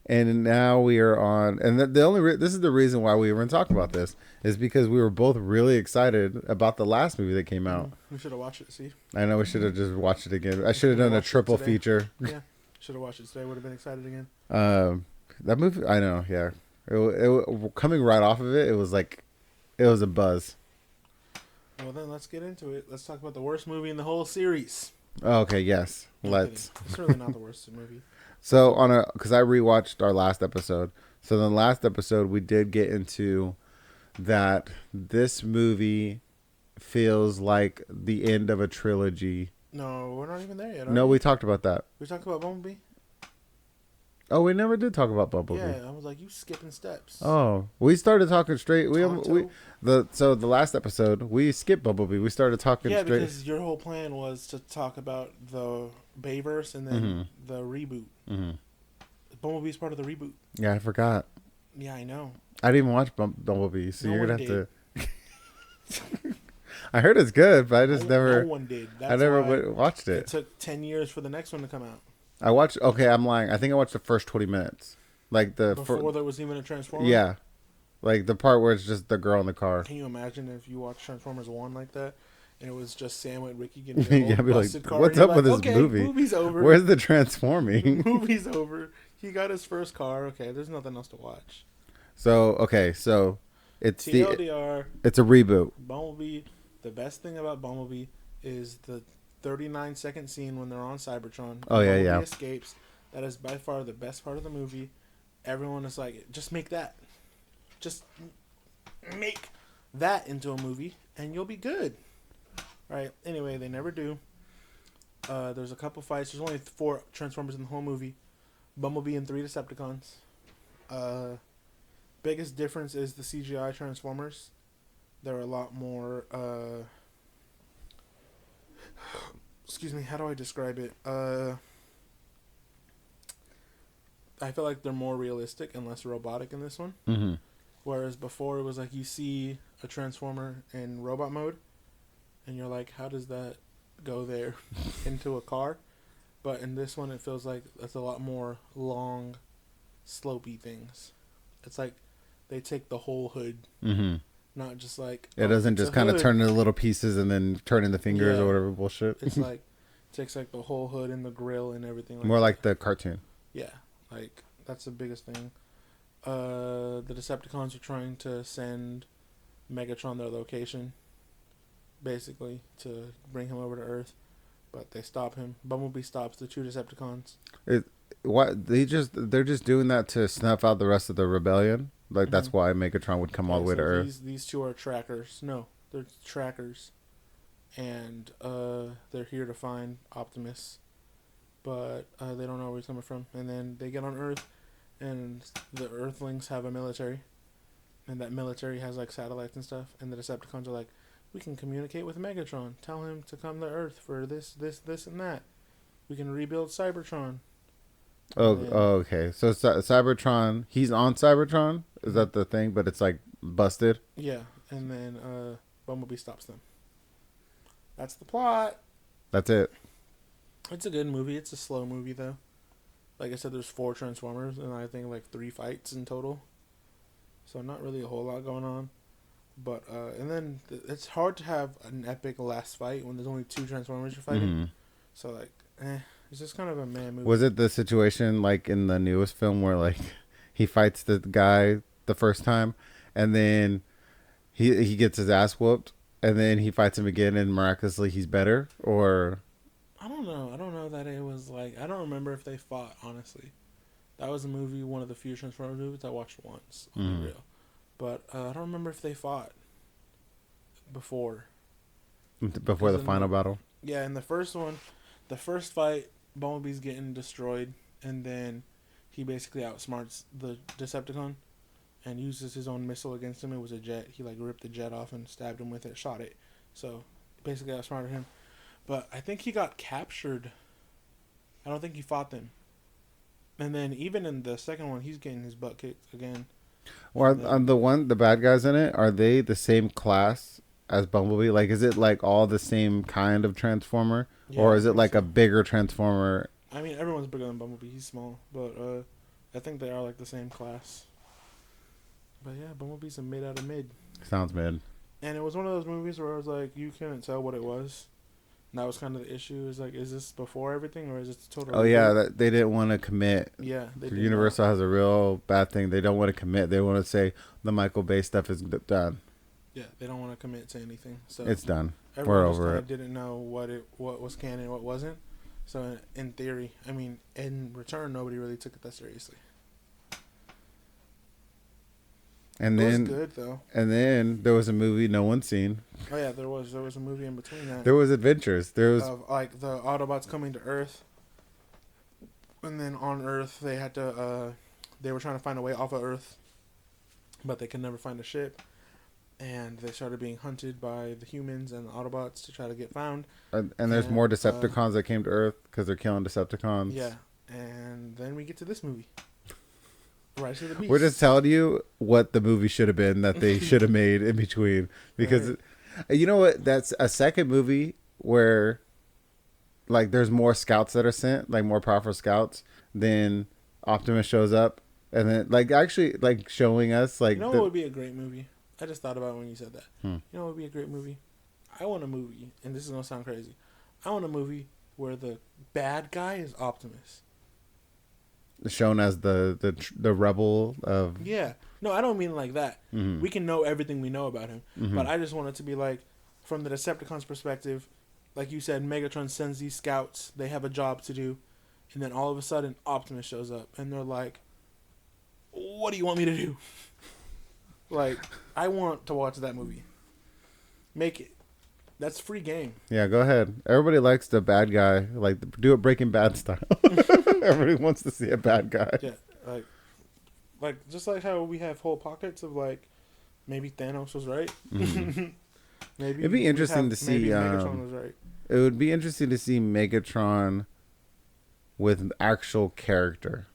S1: And now we are on, and the only this is the reason why we were talking about this is because we were both really excited about the last movie that came out.
S2: We should have watched it. See,
S1: I know we should have just watched it again. I should have done a triple feature.
S2: Yeah, should have watched it today. Would have been excited again.
S1: That movie, I know, yeah. Coming right off of it, it was like, it was a buzz.
S2: Well, then let's get into it. Let's talk about the worst movie in the whole series.
S1: Oh, okay, yes, let's.
S2: It's really not the worst movie.
S1: So because I rewatched our last episode. So in the last episode, we did get into that this movie feels like the end of a trilogy.
S2: No, we're not even there yet.
S1: No, we talked about that.
S2: We talked about Bumblebee.
S1: Oh, we never did talk about Bumblebee.
S2: Yeah, I was like, you skipping steps.
S1: Oh, we started talking straight. So the last episode we skipped Bumblebee. We started talking straight.
S2: Yeah, because your whole plan was to talk about the Bayverse and then the reboot. Mm-hmm. Bumblebee's part of the reboot.
S1: Yeah, I forgot.
S2: Yeah, I know.
S1: I didn't even watch Bumblebee, so you're gonna have to. I heard it's good, but I just never.
S2: No one did.
S1: I never watched it.
S2: It took 10 years for the next one to come out.
S1: I watched. Okay, I'm lying. I think I watched the first 20 minutes, like
S2: before there was even a Transformer.
S1: Yeah, like the part where it's just the girl in the car.
S2: Can you imagine if you watched Transformers 1 like that, and it was just Sam and Ricky getting
S1: yeah, be like, car, what's up with this movie?
S2: Movie's over.
S1: Where's the transforming?
S2: Movie's over. He got his first car. Okay, there's nothing else to watch.
S1: So it's
S2: TLDR.
S1: It's a reboot.
S2: Bumblebee. The best thing about Bumblebee is the 39-second scene when they're on Cybertron.
S1: Oh yeah,
S2: Bumblebee escapes. That is by far the best part of the movie. Everyone is like, just make that. Just make that into a movie, and you'll be good. Right? Anyway, they never do. There's a couple fights. There's only 4 Transformers in the whole movie. Bumblebee and 3 Decepticons. Biggest difference is the CGI Transformers. They're a lot more. Excuse me. How do I describe it? I feel like they're more realistic and less robotic in this one. Mm-hmm. Whereas before it was like you see a Transformer in robot mode, and you're like, how does that go there into a car? But in this one, it feels like it's a lot more long, slopey things. It's like they take the whole hood, not just like
S1: it doesn't just kind of turn into little pieces and then turn into fingers or whatever bullshit.
S2: It's like it takes like the whole hood and the grill and everything.
S1: More like the cartoon.
S2: Yeah, like that's the biggest thing. The Decepticons are trying to send Megatron their location, basically to bring him over to Earth. But they stop him. Bumblebee stops the 2 Decepticons.
S1: They're just doing that to snuff out the rest of the rebellion. Like that's why Megatron would come all the way to Earth.
S2: These 2 are trackers. No, they're trackers, and they're here to find Optimus, but they don't know where he's coming from. And then they get on Earth, and the Earthlings have a military, and that military has like satellites and stuff. And the Decepticons are like, we can communicate with Megatron. Tell him to come to Earth for this, and that. We can rebuild Cybertron.
S1: Okay. So Cybertron, he's on Cybertron? Is that the thing? But it's like busted?
S2: Yeah. And then Bumblebee stops them. That's the plot.
S1: That's it.
S2: It's a good movie. It's a slow movie, though. Like I said, there's 4 Transformers, and I think like 3 fights in total. So not really a whole lot going on. But and then it's hard to have an epic last fight when there's only 2 Transformers you're fighting. Mm-hmm. So like, it's just kind of a meh movie.
S1: Was it the situation like in the newest film where like he fights the guy the first time, and then he gets his ass whooped, and then he fights him again, and miraculously he's better? Or
S2: I don't know. I don't know that it was like, I don't remember if they fought. Honestly, that was a movie, one of the few Transformers movies I watched once on the real. But I don't remember if they fought before
S1: the final battle.
S2: Yeah, in the first one, the first fight, Bumblebee's getting destroyed, and then he basically outsmarts the Decepticon and uses his own missile against him. It was a jet. He like ripped the jet off and stabbed him with it, shot it. So basically outsmarted him. But I think he got captured. I don't think he fought them. And then even in the second one, he's getting his butt kicked again.
S1: Or the bad guys in it, are they the same class as Bumblebee? Like, is it like all the same kind of Transformer? Yeah, or is it like a bigger Transformer?
S2: I mean, everyone's bigger than Bumblebee. He's small. But I think they are like the same class. But yeah, Bumblebee's a mid out of mid.
S1: Sounds mid.
S2: And it was one of those movies where I was like, you couldn't tell what it was. And that was kind of the issue. Is like, is this before everything or is it total?
S1: Oh yeah, they didn't want to commit.
S2: Yeah,
S1: Universal has a real bad thing. They don't want to commit. They want to say the Michael Bay stuff is done.
S2: Yeah, they don't want to commit to anything. So
S1: it's done.
S2: Everyone
S1: We're over it.
S2: Didn't know what was canon, what wasn't. So in theory, I mean, in return, nobody really took it that seriously.
S1: And
S2: it
S1: then
S2: was good though.
S1: And then there was a movie no one's seen.
S2: Oh yeah, there was a movie in between that.
S1: There was Adventures. There was
S2: of, like the Autobots coming to Earth, and then on Earth they had to they were trying to find a way off of Earth, but they could never find a ship, and they started being hunted by the humans and the Autobots to try to get found.
S1: And there's more Decepticons that came to Earth because they're killing Decepticons.
S2: Yeah, and then we get to this movie. Rise of the Beast.
S1: We're just telling you what the movie should have been that they should have made in between. Because,
S2: right.
S1: You know what? That's a second movie where, like, there's more scouts that are sent, like, more powerful scouts. Then Optimus shows up. And then, like, actually, like, showing us, like...
S2: You know what would be a great movie? I just thought about it when you said that.
S1: Hmm.
S2: You know what would be a great movie? I want a movie, and this is going to sound crazy. I want a movie where the bad guy is Optimus.
S1: Shown as the rebel of...
S2: Yeah. No, I don't mean like that.
S1: Mm-hmm.
S2: We can know everything we know about him.
S1: Mm-hmm.
S2: But I just want it to be like, from the Decepticons' perspective, like you said, Megatron sends these scouts. They have a job to do. And then all of a sudden, Optimus shows up. And they're like, what do you want me to do? Like, I want to watch that movie. Make it. That's free game.
S1: Yeah, go ahead. Everybody likes the bad guy. Like, do it Breaking Bad style. Everybody wants to see a bad guy.
S2: Yeah, like just like how we have whole pockets of like, maybe Thanos was right.
S1: Mm-hmm.
S2: Maybe
S1: it'd be interesting to see.
S2: Maybe Megatron was right.
S1: It would be interesting to see Megatron with actual character.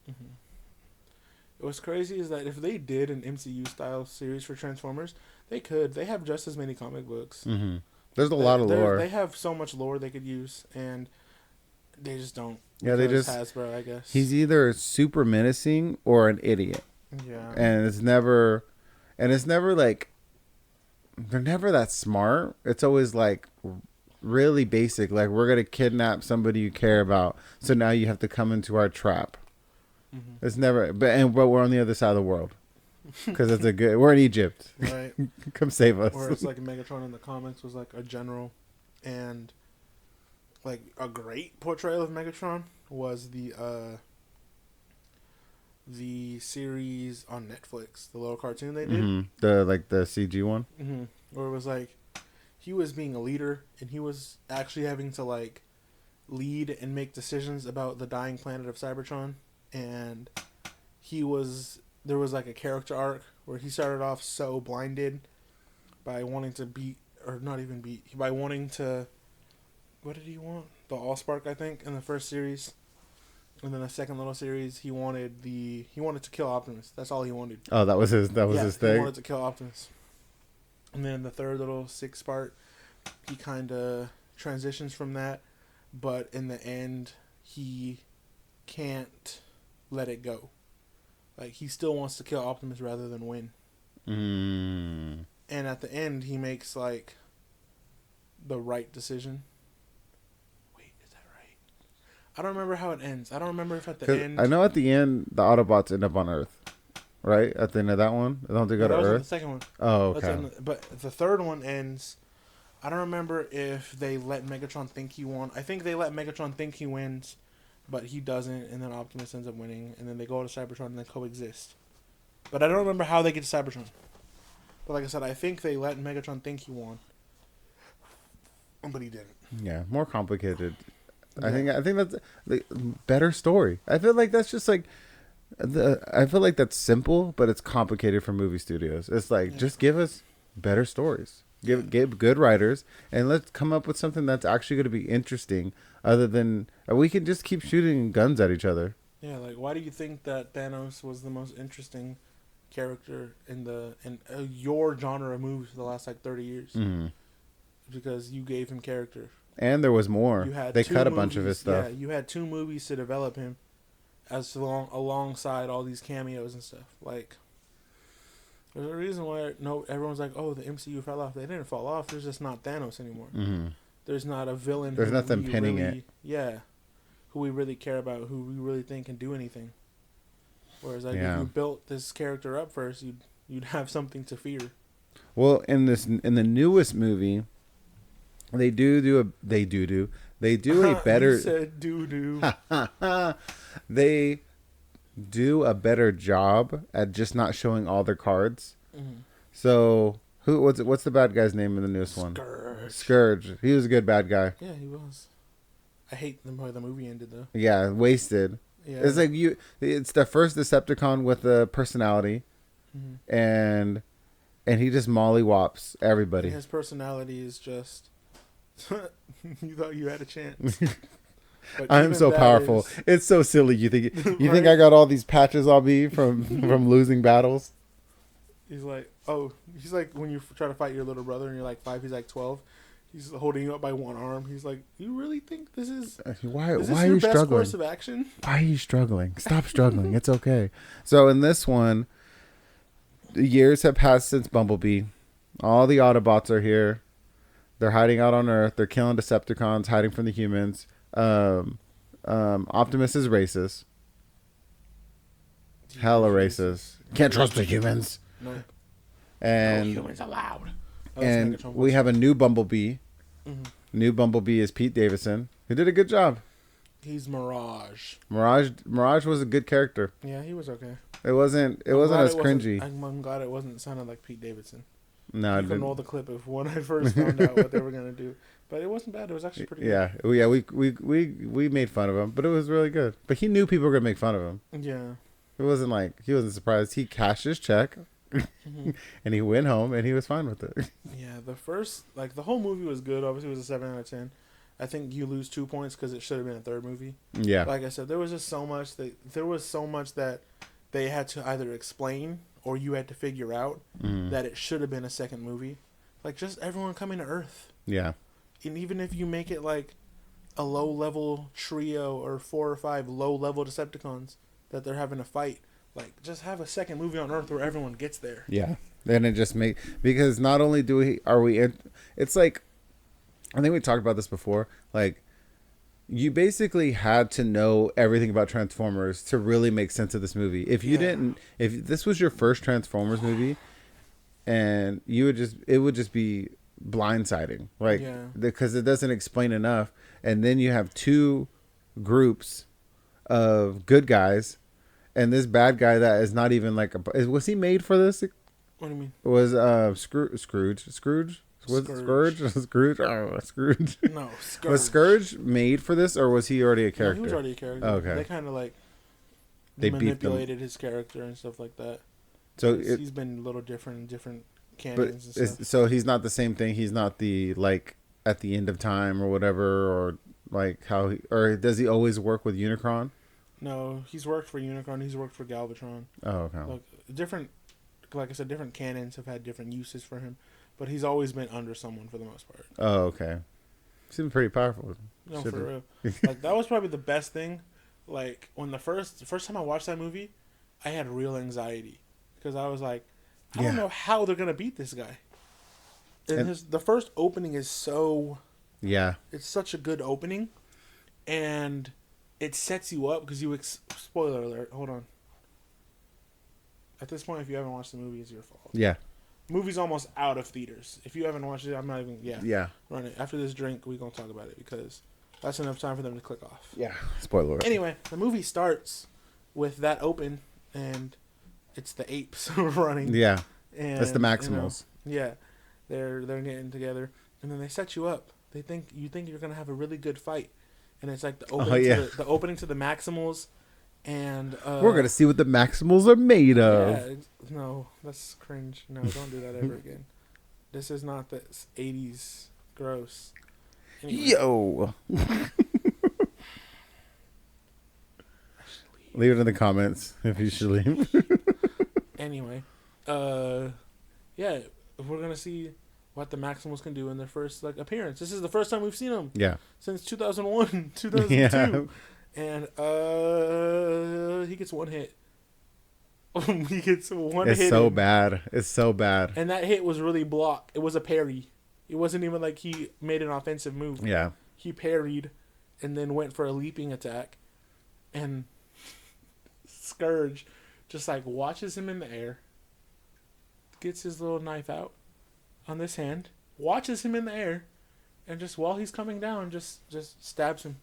S2: Mm-hmm. What's crazy is that if they did an MCU style series for Transformers, they could. They have just as many comic books.
S1: Mm-hmm. There's a lot of lore.
S2: They have so much lore they could use, and they just don't.
S1: Yeah, they just
S2: Hasbro, I guess.
S1: He's either super menacing or an idiot.
S2: Yeah.
S1: And it's never like they're never that smart. It's always like really basic. Like, we're gonna kidnap somebody you care about, so now you have to come into our trap. Mm-hmm. It's never, but we're on the other side of the world because we're in Egypt.
S2: Right.
S1: Come save us.
S2: Or it's like Megatron in the comics was like a general, and like a great portrayal of Megatron was the series on Netflix, the little cartoon they did.
S1: Mm-hmm. The CG one.
S2: Mm-hmm. Where it was like he was being a leader and he was actually having to like lead and make decisions about the dying planet of Cybertron, and there was like a character arc where he started off so blinded by wanting to by wanting to, what did he want? The Allspark, I think, in the first series. And then the second little series, he wanted to kill Optimus. That's all he wanted.
S1: Oh, that was his thing.
S2: He wanted to kill Optimus. And then the third little 6 part, he kind of transitions from that, but in the end, he can't let it go. Like, he still wants to kill Optimus rather than win.
S1: Mm.
S2: And at the end, he makes like the right decision. I don't remember how it ends. I don't remember if at the end...
S1: I know at the end, the Autobots end up on Earth. Right? At the end of that one? Don't they go to Earth?
S2: The second one.
S1: Oh, okay.
S2: But the third one ends... I don't remember if they let Megatron think he won. I think they let Megatron think he wins, but he doesn't, and then Optimus ends up winning, and then they go to Cybertron and they coexist. But I don't remember how they get to Cybertron. But like I said, I think they let Megatron think he won. But he didn't.
S1: Yeah, more complicated.
S2: Yeah.
S1: I think that's the better story. I feel like that's just like I feel like that's simple, but it's complicated for movie studios. It's like, just give us better stories. Give good writers, and let's come up with something that's actually going to be interesting. Other than we can just keep shooting guns at each other.
S2: Yeah, like, why do you think that Thanos was the most interesting character in your genre of movies for the last like 30 years?
S1: Mm-hmm.
S2: Because you gave him character.
S1: And there was more. They cut a bunch of his stuff.
S2: Yeah, you had 2 movies to develop him alongside all these cameos and stuff. Like, there's a reason why everyone's like, oh, the MCU fell off. They didn't fall off. There's just not Thanos anymore.
S1: Mm-hmm.
S2: There's not a villain.
S1: There's nothing pinning
S2: it. Yeah, who we really care about, who we really think can do anything. Whereas, like, if you built this character up first, you'd have something to fear.
S1: Well, in the newest movie, they do a better.
S2: You said doo-doo.
S1: They do a better job at just not showing all their cards.
S2: Mm-hmm.
S1: So what's the bad guy's name in the newest one? Scourge. He was a good bad guy.
S2: Yeah, he was. I hate the way the movie ended though.
S1: Yeah, wasted. Yeah. It's like it's the first Decepticon with a personality, mm-hmm. and he just mollywops everybody.
S2: And his personality is just. You thought you had a chance.
S1: I am so powerful. It's so silly. You think right? Think I got all these patches on me from losing battles?
S2: He's like when you try to fight your little brother and you're like 5, he's like 12. He's holding you up by one arm. He's like, you really think this is
S1: why are you best struggling?
S2: Course of action?
S1: Why are you struggling? Stop struggling. It's okay. So in this one, years have passed since Bumblebee. All the Autobots are here. They're hiding out on Earth. They're killing Decepticons, hiding from the humans. Optimus is racist. Hella racist. Can't trust the humans.
S2: No.
S1: And
S2: no humans allowed.
S1: And we have a new Bumblebee. Mm-hmm. New Bumblebee is Pete Davidson, who did a good job.
S2: He's Mirage.
S1: Mirage was a good character.
S2: Yeah, he was okay.
S1: It wasn't as cringy.
S2: I'm glad it wasn't sounded like Pete Davidson.
S1: No,
S2: you can roll the clip of when I first found out what they were gonna do, but it wasn't bad. It was actually pretty good.
S1: Yeah. We made fun of him, but it was really good. But he knew people were gonna make fun of him.
S2: Yeah.
S1: It wasn't like he wasn't surprised. He cashed his check, mm-hmm. and he went home, and he was fine with it.
S2: Yeah, the whole movie was good. Obviously, it was a 7 out of 10. I think you lose 2 points because it should have been a third movie.
S1: Yeah.
S2: Like I said, there was just so much that they had to either explain or you had to figure out that it should have been a second movie. Like, just everyone coming to Earth.
S1: Yeah.
S2: And even if you make it like a low-level trio or 4 or 5 low-level Decepticons that they're having to fight, like, just have a second movie on Earth where everyone gets there.
S1: Yeah. Then it just because not only it's like, I think we talked about this before, like, you basically had to know everything about Transformers to really make sense of this movie. If this was your first Transformers movie, and it would just be blindsiding, like, because it doesn't explain enough. And then you have 2 groups of good guys, and this bad guy that is not even like was he made for this?
S2: What do you mean?
S1: Was Scrooge? Was Scourge? Scrooge? Oh, Scrooge.
S2: No, Scourge.
S1: Was Scourge made for this, or was he already a character?
S2: No, he was already a character.
S1: Oh, okay.
S2: They kind of
S1: they
S2: manipulated his character and stuff like that. So he's been a little different in different canons and stuff.
S1: So he's not the same thing. He's not the, like, at the end of time or whatever, or like or does he always work with Unicron?
S2: No, he's worked for Unicron. He's worked for Galvatron.
S1: Oh, okay.
S2: Like I said, different canons have had different uses for him. But he's always been under someone for the most part.
S1: Oh, okay. Seems pretty powerful.
S2: No, for real. Like, that was probably the best thing. Like, when the first time I watched that movie, I had real anxiety. Because I was like, I don't know how they're going to beat this guy. And the first opening is so...
S1: Yeah.
S2: It's such a good opening. And it sets you up because spoiler alert. Hold on. At this point, if you haven't watched the movie, it's your fault.
S1: Yeah.
S2: Movie's almost out of theaters. If you haven't watched it, I'm not even...
S1: Yeah.
S2: Run it. After this drink, we're going to talk about it because that's enough time for them to click off.
S1: Yeah. Spoiler.
S2: Anyway, the movie starts with that open, and it's the apes running.
S1: Yeah.
S2: And,
S1: that's the Maximals.
S2: They're getting together, and then they set you up. You think you're going to have a really good fight, and it's like the opening to the Maximals. And
S1: we're gonna see what the Maximals are made of.
S2: Yeah, no, that's cringe. No, don't do that ever again. This is not the 80s gross. Anyway.
S1: Yo. Leave it in the comments if you should leave.
S2: Anyway, we're gonna see what the Maximals can do in their first appearance. This is the first time we've seen them.
S1: Yeah.
S2: Since 2001, 2002.
S1: Yeah.
S2: and he gets one hit. He gets one
S1: It's
S2: hit
S1: so
S2: in.
S1: bad. It's so bad.
S2: And that hit was really blocked. It was a parry. It wasn't even like he made an offensive move.
S1: Yeah.
S2: He parried and then went for a leaping attack. And Scourge just like watches him in the air, gets his little knife out on this hand, watches him in the air, and just while he's coming down, just stabs him.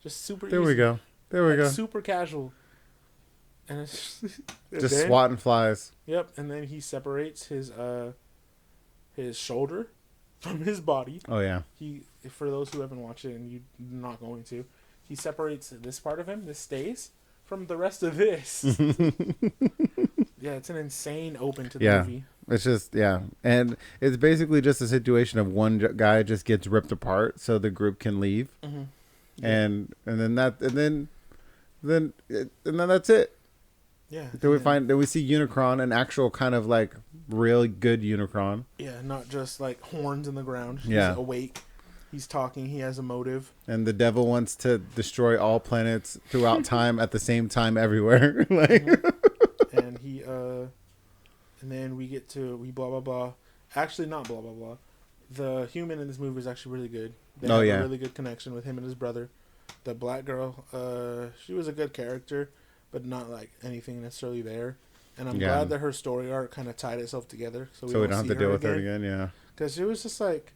S2: Just super
S1: There
S2: easy.
S1: we go. There we
S2: Like,
S1: go.
S2: super casual. And it's
S1: Just
S2: then,
S1: swatting flies.
S2: Yep, and then he separates his shoulder from his body.
S1: Oh yeah.
S2: He, for those who haven't watched it and you're not going to, he separates this part of him, this stays, from the rest of this. Yeah, it's an insane open to the
S1: Yeah.
S2: movie.
S1: It's just and it's basically just a situation of one guy just gets ripped apart so the group can leave,
S2: Mm-hmm.
S1: and then that's it.
S2: Yeah.
S1: Then we see Unicron, an actual kind of like really good Unicron.
S2: Yeah, not just like horns in the ground.
S1: Yeah.
S2: He's awake. He's talking. He has a motive.
S1: And the devil wants to destroy all planets throughout time at the same time everywhere. Like,
S2: And he and then we blah blah blah. Actually, not blah blah blah. The human in this movie is actually really good. They have a really good connection with him and his brother. The black girl, she was a good character, but not like anything necessarily there. And I'm glad that her story arc kind of tied itself together, so we don't have to deal with her again.
S1: Yeah,
S2: because it was just like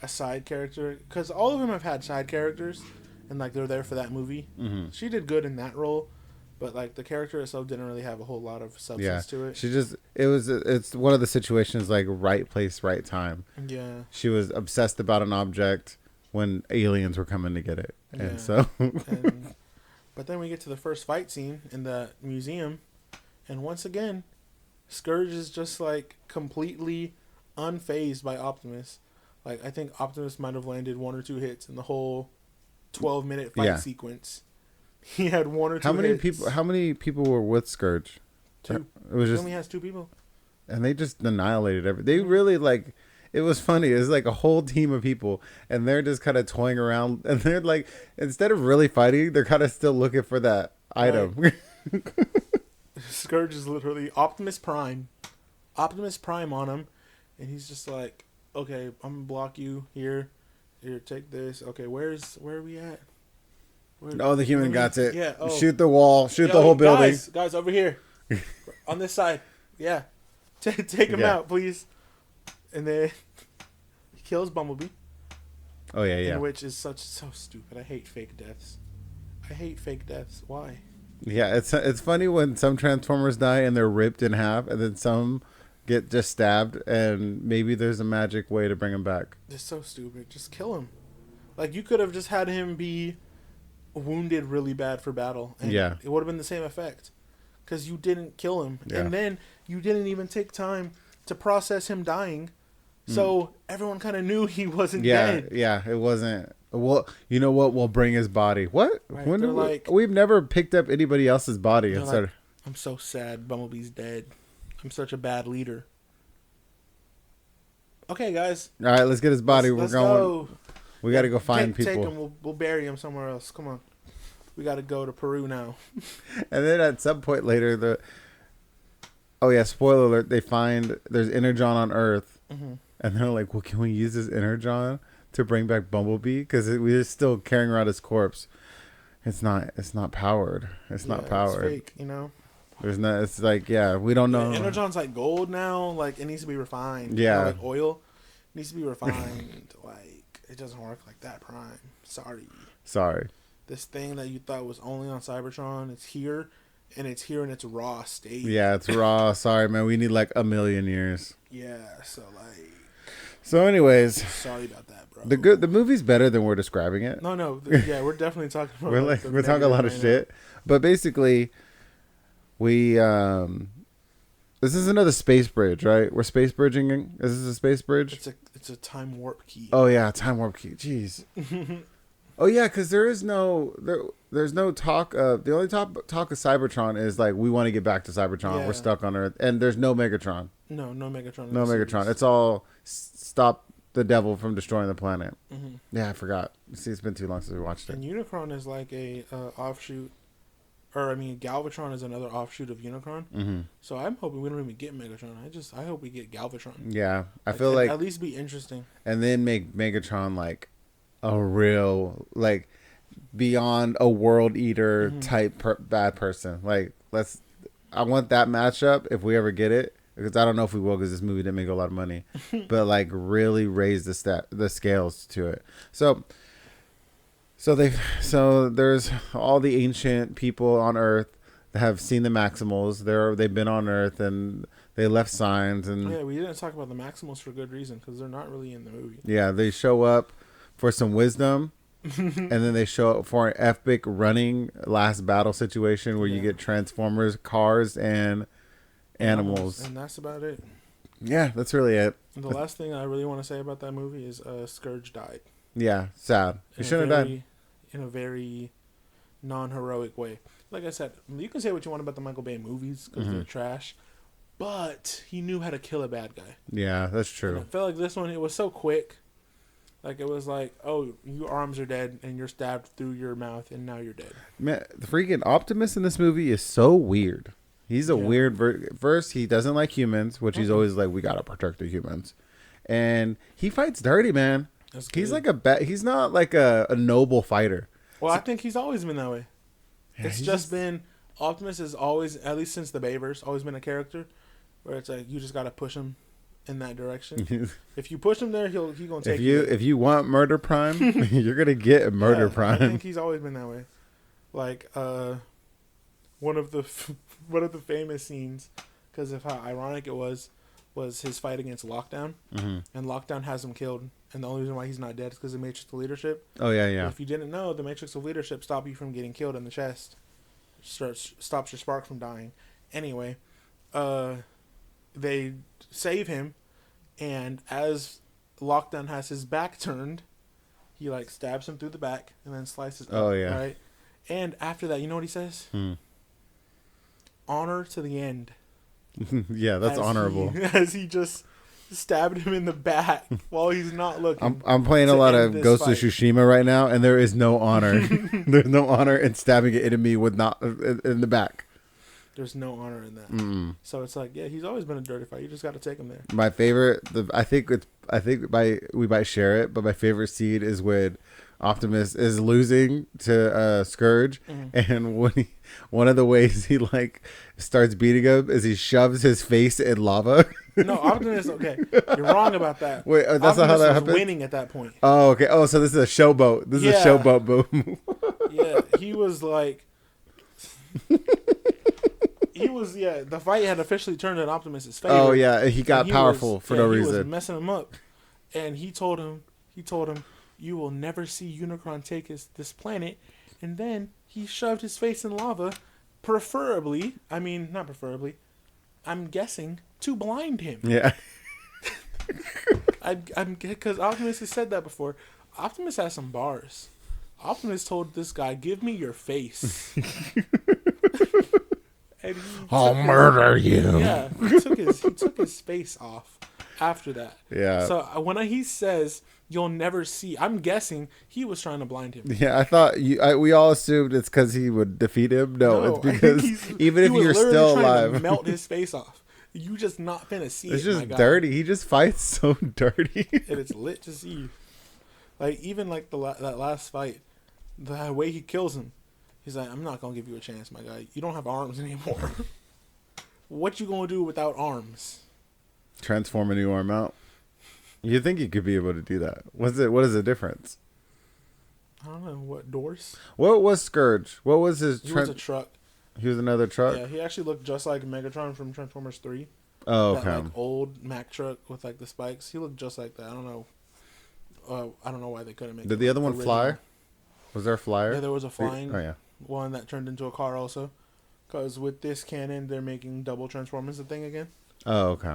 S2: a side character. Because all of them have had side characters, and like they're there for that movie.
S1: mm-hmm.
S2: She did good in that role, but like the character itself didn't really have a whole lot of substance to it.
S1: It's one of the situations like right place, right time.
S2: Yeah.
S1: She was obsessed about an object when aliens were coming to get it, and so.
S2: But then we get to the first fight scene in the museum, and once again, Scourge is just like completely unfazed by Optimus. Like I think Optimus might have landed 1 or 2 hits in the whole 12-minute fight sequence. He had 1 or 2 hits.
S1: How many people were with Scourge?
S2: 2.
S1: It was
S2: He
S1: just,
S2: only has 2 people.
S1: and they just annihilated everything. They really like. It was funny. It was like a whole team of people, and they're just kind of toying around. And they're like, instead of really fighting, they're kind of still looking for that item. Right.
S2: Scourge is literally Optimus Prime on him, and he's just like, "Okay, I'm gonna block you here. Here, take this. Okay, where are we at?
S1: The human got it.
S2: Yeah. Oh.
S1: Shoot the wall. Shoot the whole building.
S2: Guys, over here, on this side. Yeah, take him out, please." And then he kills Bumblebee.
S1: Oh yeah.
S2: Which is so stupid. I hate fake deaths. Why?
S1: Yeah, it's funny when some Transformers die and they're ripped in half, and then some get just stabbed, and maybe there's a magic way to bring them back.
S2: It's so stupid. Just kill him. Like you could have just had him be wounded really bad for battle, and it would have been the same effect. Because you didn't kill him, and then you didn't even take time to process him dying. So everyone kind of knew he wasn't dead.
S1: Yeah, it wasn't. Well, you know what? We'll bring his body. What?
S2: Right,
S1: We've never picked up anybody else's body.
S2: Like, I'm so sad Bumblebee's dead. I'm such a bad leader. Okay, guys.
S1: All right, let's get his body.
S2: Let's go.
S1: We got to go find people.
S2: Take him. We'll bury him somewhere else. Come on. We got to go to Peru now.
S1: And then at some point later, spoiler alert, they find there's Energon on Earth. Mm-hmm. And they're like, well, can we use this Energon to bring back Bumblebee? Because we're still carrying around his corpse. It's not powered. It's not powered.
S2: It's fake, you know?
S1: There's no, it's like, we don't know.
S2: Energon's like gold now. Like, it needs to be refined.
S1: Yeah.
S2: You know, like oil needs to be refined. Like, it doesn't work like that, Prime. Sorry. This thing that you thought was only on Cybertron, it's here. And it's here in its raw state.
S1: Yeah, it's raw. Sorry, man. We need like 1 million years.
S2: Yeah, so like...
S1: So anyways,
S2: sorry about that, bro.
S1: The movie's better than we're describing it.
S2: No, yeah, we're definitely talking about.
S1: we're talking a lot of shit, but basically, we this is another space bridge, right? We're space bridging. Is this a space bridge?
S2: It's a time warp key.
S1: Oh yeah, time warp key. Jeez. Oh yeah, because there's no talk of the only talk of Cybertron is like we want to get back to Cybertron. Yeah. We're stuck on Earth, and there's no Megatron.
S2: No Megatron.
S1: No Megatron. It's all stop the devil from destroying the planet.
S2: Mm-hmm.
S1: Yeah, I forgot. See, it's been too long since we watched it.
S2: And Unicron is like a offshoot, or I mean, Galvatron is another offshoot of Unicron.
S1: Mm-hmm.
S2: So I'm hoping we don't even get Megatron. I hope we get Galvatron.
S1: Yeah, I feel like
S2: at least be interesting.
S1: And then make Megatron like a real like beyond a world eater type bad person. Like I want that matchup if we ever get it, because I don't know if we will because this movie didn't make a lot of money, but like really raise the scales to it. So there's all the ancient people on Earth that have seen the Maximals. They've been on Earth and they left signs and
S2: yeah, we didn't talk about the Maximals for good reason because they're not really in the movie.
S1: Yeah, they show up for some wisdom. And then they show up for an epic running last battle situation where you get Transformers, cars, and animals.
S2: And that's about it.
S1: Yeah, that's really it.
S2: And the last thing I really want to say about that movie is Scourge died.
S1: Yeah, sad. He shouldn't have died.
S2: In a very non-heroic way. Like I said, you can say what you want about the Michael Bay movies because they're trash, but he knew how to kill a bad guy.
S1: Yeah, that's true.
S2: And I felt like this one, it was so quick. Like, it was like, oh, your arms are dead, and you're stabbed through your mouth, and now you're dead.
S1: Man, the freaking Optimus in this movie is so weird. He's a weird... First, he doesn't like humans, which he's always like, we gotta protect the humans. And he fights dirty, man. He's like he's not like a noble fighter.
S2: Well, I think he's always been that way. Yeah, it's just been... Optimus has always, at least since the Bayverse, always been a character where it's like, you just gotta push him in that direction. If you push him there, he gonna take you.
S1: If you want Murder Prime, you're gonna get Murder Prime.
S2: I think he's always been that way. Like one of the famous scenes, because of how ironic it was his fight against Lockdown, and Lockdown has him killed, and the only reason why he's not dead is because of the Matrix of Leadership.
S1: Oh yeah.
S2: But if you didn't know, the Matrix of Leadership stops you from getting killed in the chest, stops your spark from dying. Anyway, they save him. And as Lockdown has his back turned, he like stabs him through the back and then slices up.
S1: Oh yeah.
S2: Right? And after that, you know what he says? Honor to the end.
S1: Yeah, that's honorable.
S2: As he just stabbed him in the back while he's not looking.
S1: I'm playing a lot of Ghost of Tsushima right now, and there is no honor. There's no honor in stabbing an enemy with not in the back.
S2: There's no honor in that. So it's like, yeah, he's always been a dirty fighter. You just got to take him there.
S1: My favorite, I think we might share it, but my favorite scene is when Optimus is losing to Scourge, and one of the ways he like starts beating him is he shoves his face in lava.
S2: No, Optimus. Okay, you're wrong about that.
S1: Wait, that's
S2: Optimus
S1: not how that
S2: was
S1: happened.
S2: winning at that point.
S1: Oh, okay. Oh, so this is a showboat. This is a showboat boom.
S2: Yeah, he was like. The fight had officially turned in Optimus' favor.
S1: Oh yeah, he got powerful for no reason.
S2: He was messing him up, and he told him, "You will never see Unicron take this planet." And then he shoved his face in lava, not preferably. I'm guessing to blind him.
S1: Yeah.
S2: I'm because Optimus has said that before. Optimus has some bars. Optimus told this guy, "Give me your face."
S1: I'll murder you.
S2: Yeah, he took his face off after that.
S1: Yeah.
S2: So when he says you'll never see, I'm guessing he was trying to blind him.
S1: Yeah, I thought we all assumed it's because he would defeat him. No, it's because even if you're still alive,
S2: to melt his face off. You just not finna see
S1: it's
S2: it.
S1: It's just dirty. He just fights so dirty,
S2: and it's lit to see. Like even like that last fight, the way he kills him. He's like, I'm not going to give you a chance, my guy. You don't have arms anymore. What you going to do without arms?
S1: Transform a new arm out. You think you could be able to do that. What is the difference?
S2: I don't know. What, doors?
S1: What was Scourge? What was his...
S2: He was a truck.
S1: He was another truck?
S2: Yeah, he actually looked just like Megatron from Transformers 3.
S1: Oh, okay.
S2: That like, old Mack truck with like the spikes. He looked just like that. I don't know. I don't know why they couldn't make it.
S1: Did the other one fly? Was there a flyer?
S2: Yeah, there was a flying...
S1: Oh, yeah.
S2: One that turned into a car also, because with this cannon they're making double Transformers a thing again.
S1: Oh, okay.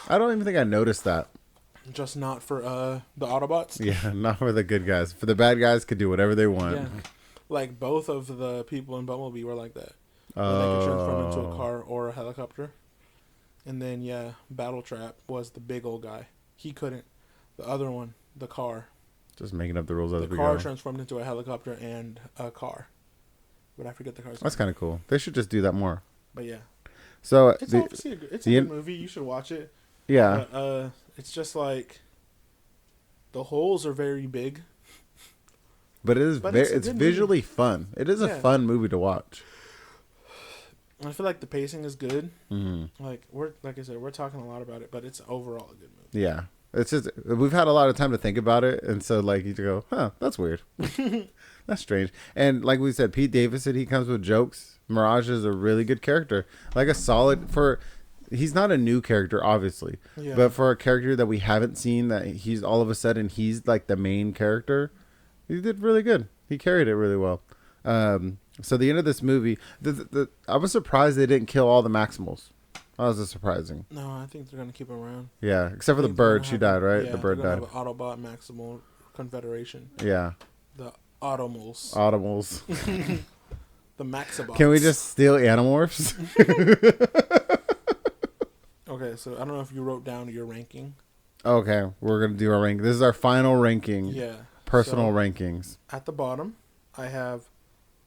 S1: I don't even think I noticed that.
S2: Just not for the Autobots.
S1: Yeah, not for the good guys. For the bad guys, could do whatever they want.
S2: Yeah, like both of the people in Bumblebee were like that. They could transform into a car or a helicopter. And then Battletrap was the big old guy. He couldn't. The other one, the car.
S1: Just making up the rules as
S2: The
S1: we
S2: car
S1: go.
S2: transformed into a helicopter and a car. But I forget the car's
S1: That's
S2: name.
S1: kind of cool. They should just do that more.
S2: But yeah.
S1: So
S2: It's obviously it's a good movie. You should watch it.
S1: yeah,
S2: But, it's just like the holes are very big.
S1: but it is
S2: But
S1: it's
S2: a good
S1: visually fun. It is a
S2: Yeah.
S1: fun movie to watch.
S2: I feel like the pacing is good.
S1: Mm-hmm.
S2: Like I said, we're talking a lot about it, but it's overall a good movie.
S1: Yeah, it's just we've had a lot of time to think about it, and so like you go, huh, that's weird, that's strange. And like we said, Pete Davidson, he comes with jokes. Mirage is a really good character, like a solid for. He's not a new character, obviously,
S2: Yeah.
S1: but for a character that we haven't seen, that he's all of a sudden he's like the main character. He did really good. He carried it really well. So the end of this movie, I was surprised they didn't kill all the Maximals. That was surprising.
S2: No, I think they're gonna keep them around.
S1: Yeah, except for the
S2: I think they're
S1: bird.
S2: gonna
S1: She
S2: have
S1: died, right?
S2: Yeah,
S1: The bird
S2: they're gonna
S1: died.
S2: have an Autobot Maximal Confederation.
S1: Yeah,
S2: The Automals.
S1: Audibles.
S2: The Maxibots.
S1: Can we just steal Animorphs?
S2: Okay, so I don't know if you wrote down your ranking.
S1: Okay, we're gonna do our rank. This is our final ranking.
S2: Yeah.
S1: Personal
S2: So,
S1: rankings.
S2: at the bottom, I have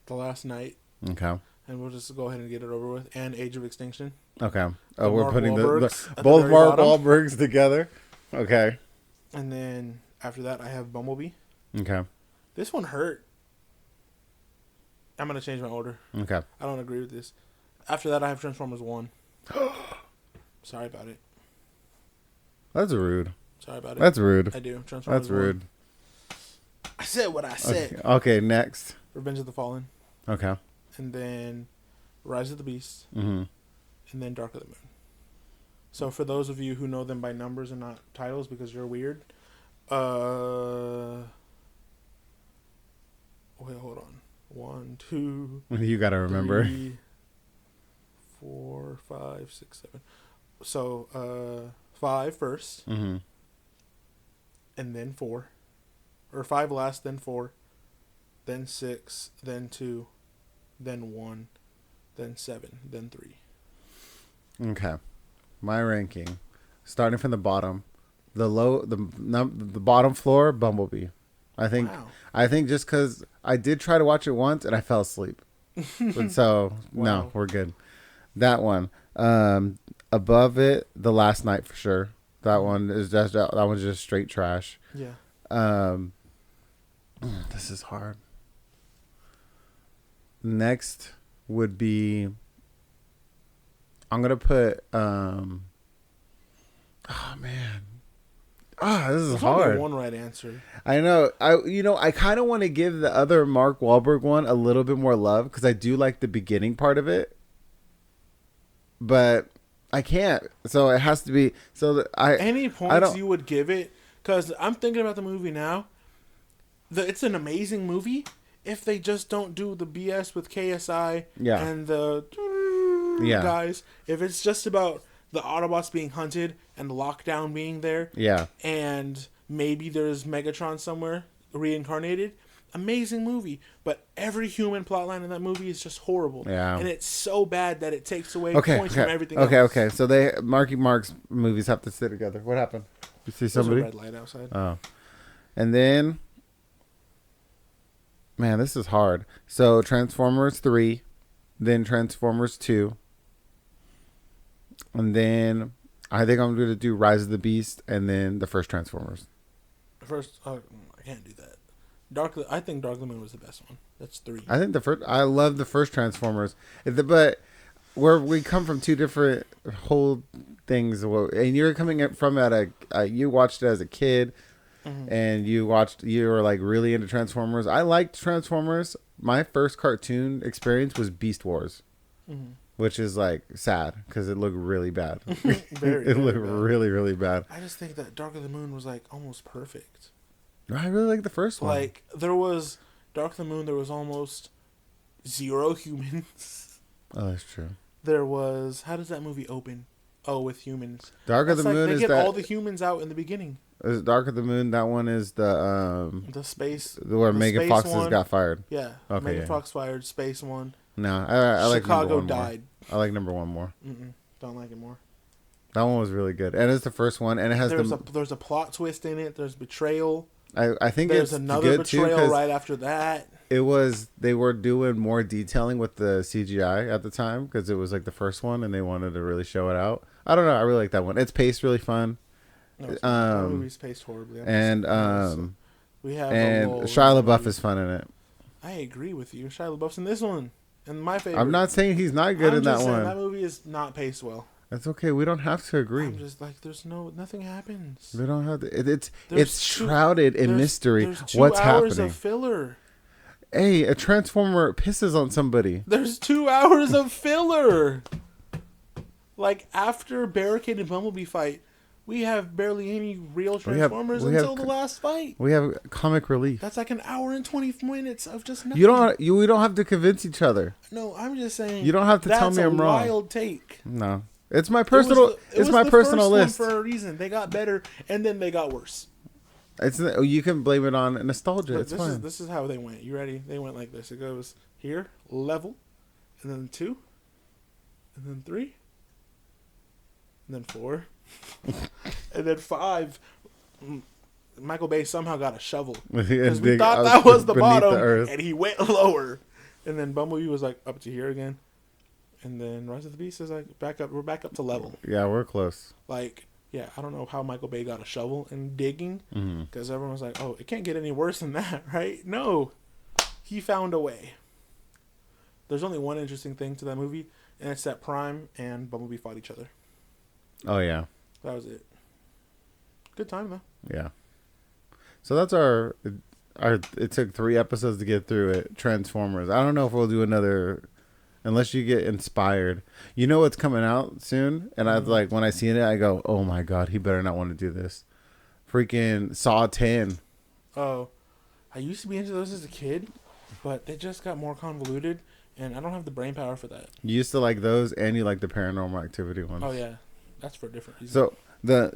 S2: The Last Night,
S1: Okay.
S2: and we'll just go ahead and get it over with, and Age of Extinction.
S1: Okay.
S2: The
S1: Oh, we're
S2: Mark
S1: putting
S2: Wahlbergs at the
S1: both
S2: very
S1: Mark
S2: bottom.
S1: Wahlbergs together. Okay.
S2: And then after that, I have Bumblebee.
S1: Okay.
S2: This one hurt. I'm gonna change my order.
S1: Okay.
S2: I don't agree with this. After that, I have Transformers 1. Sorry about it.
S1: That's rude.
S2: Sorry about it.
S1: That's rude.
S2: I do. Transformers
S1: That's
S2: 1.
S1: rude.
S2: I said what I said.
S1: Okay. Next.
S2: Revenge of the Fallen.
S1: Okay.
S2: And then Rise of the Beast.
S1: Mm-hmm.
S2: And then Dark of the Moon. So for those of you who know them by numbers and not titles because you're weird, wait, hold on. 1, 2,
S1: You gotta remember.
S2: 3, 4, 5, 6, 7. So 5 first,
S1: Mm-hmm.
S2: and then 4, or 5 last, then 4, then 6, then 2, then 1, then 7, then 3.
S1: Okay. My ranking, starting from the bottom, the bottom floor, Bumblebee.
S2: Wow.
S1: I think just because I did try to watch it once and I fell asleep, and so no,
S2: Wow.
S1: we're good. That one, above it, The Last Night for sure. That one is that one's just straight trash.
S2: Yeah.
S1: This is hard. Next would be. I'm gonna put. Oh man. This is
S2: There's only
S1: hard.
S2: one right answer.
S1: I know. I kind of want to give the other Mark Wahlberg one a little bit more love because I do like the beginning part of it, but I can't. So it has to be. So that
S2: Any
S1: don't-
S2: points you would give it? Because I'm thinking about the movie now. It's an amazing movie if they just don't do the BS with KSI
S1: Yeah.
S2: and the
S1: Yeah.
S2: guys. If it's just about the Autobots being hunted and lockdown being there,
S1: Yeah.
S2: and maybe there's Megatron somewhere reincarnated. Amazing movie, but every human plotline in that movie is just horrible.
S1: Yeah.
S2: And it's so bad that it takes away
S1: Okay.
S2: points
S1: Okay.
S2: from everything
S1: Okay.
S2: else.
S1: Okay. So Marky Mark's movies have to sit together. What happened? You see
S2: There's
S1: somebody?
S2: a red light outside.
S1: Oh. And then, man, this is hard. So Transformers 3, then Transformers 2, and then I think I'm going to do Rise of the Beast, and then the first Transformers.
S2: First, I can't do that. I think Dark of the Moon was the best one. That's 3.
S1: I think I love the first Transformers, but where we come from two different whole things, and you're coming from you watched it as a kid.
S2: Mm-hmm.
S1: And you were like really into Transformers. I liked Transformers. My first cartoon experience was Beast Wars,
S2: Mm-hmm.
S1: which is like sad because it looked really bad.
S2: Very,
S1: It looked
S2: very bad.
S1: really, really bad.
S2: I just think that Dark of the Moon was like almost perfect.
S1: I really like the first one.
S2: Like there was Dark of the Moon, there was almost 0 humans.
S1: Oh, that's true.
S2: There was, how does that movie open? Oh, with humans.
S1: Dark of
S2: That's
S1: the
S2: like
S1: Moon
S2: they
S1: is
S2: get
S1: that.
S2: all the humans out in the beginning.
S1: Is Dark of the Moon. That one is the
S2: The space.
S1: where
S2: the
S1: Megan
S2: space
S1: Fox has
S2: one.
S1: got fired.
S2: Yeah.
S1: Okay,
S2: Megan
S1: yeah.
S2: Fox fired. Space one.
S1: No, I like number
S2: Chicago
S1: one more.
S2: died.
S1: I like number one more.
S2: Mm-mm. Don't like it more.
S1: That one was really good, and it's the first one, and it has
S2: there's a plot twist in it. There's betrayal.
S1: I think
S2: There's
S1: it's
S2: another
S1: good too
S2: betrayal right after that.
S1: it was they were doing more detailing with the CGI at the time because it was like the first one, and they wanted to really show it out. I don't know. I really like that one. It's paced really fun.
S2: No, that movie's paced horribly. We have
S1: Shia LaBeouf is fun in it.
S2: I agree with you. Shia LaBeouf's in this one, and my favorite.
S1: I'm not saying he's not good in that one.
S2: That movie is not paced well.
S1: That's okay. We don't have to agree.
S2: I'm just like, nothing happens.
S1: We don't have to. It's shrouded in mystery.
S2: There's 2
S1: What's
S2: hours
S1: happening?
S2: of filler.
S1: Hey, a transformer pisses on somebody.
S2: There's 2 hours of filler. Like after Barricade and Bumblebee fight, we have barely any real Transformers until the last fight.
S1: We have comic relief.
S2: That's like an hour and 20 minutes of just nothing.
S1: We don't have to convince each other.
S2: No, I'm just saying.
S1: You don't have to tell me I'm wrong.
S2: That's a wild take.
S1: No. It's my personal. It's my personal list.
S2: For a reason, they got better and then they got worse.
S1: You can blame it on nostalgia.
S2: Look,
S1: it's fine.
S2: This is how they went. You ready? They went like this. It goes here, level, and then 2, and then 3, and then 4, and then 5. Michael Bay somehow got a shovel because we thought that was the bottom, and he went lower. And then Bumblebee was like up to here again. And then Rise of the Beast is like back up. We're back up to level.
S1: Yeah, we're close.
S2: Like, yeah, I don't know how Michael Bay got a shovel and digging because everyone was like, "Oh, it can't get any worse than that, right?" No, he found a way. There's only one interesting thing to that movie, and it's that Prime and Bumblebee fought each other.
S1: Oh yeah,
S2: that was it. Good time though.
S1: Yeah. So that's our. It took 3 episodes to get through it. Transformers. I don't know if we'll do another. Unless you get inspired. You know what's coming out soon? And I like when I seen it, I go, oh my God, he better not want to do this. Freaking Saw 10.
S2: Oh. I used to be into those as a kid, but they just got more convoluted, and I don't have the brain power for that.
S1: You used to like those, and you like the Paranormal Activity ones.
S2: Oh, yeah. That's for a different reason.
S1: So,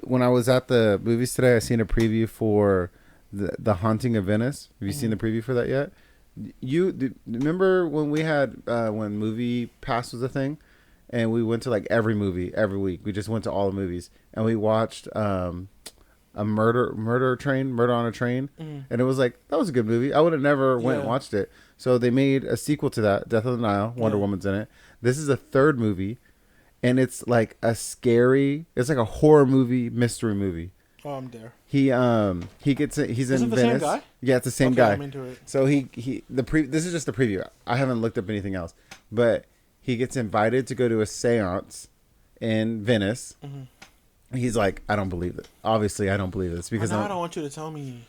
S1: when I was at the movies today, I seen a preview for the Haunting of Venice. Have you seen the preview for that yet? You remember when we had when Movie Pass was a thing, and we went to like every movie every week. We just went to all the movies, and we watched a murder on a train, and it was like that was a good movie. I would have never went and watched it. So they made a sequel to that, Death of the Nile. Wonder Woman's in it. This is a 3rd movie, and it's like it's like a horror movie, mystery movie.
S2: Oh, I'm there.
S1: He gets it. He's in Venice. Same guy? Yeah, it's the same guy.
S2: I'm into it.
S1: So this is just the preview. I haven't looked up anything else, but he gets invited to go to a séance in Venice. He's like, I don't believe it. Obviously, I don't believe this because
S2: I don't want you to tell me.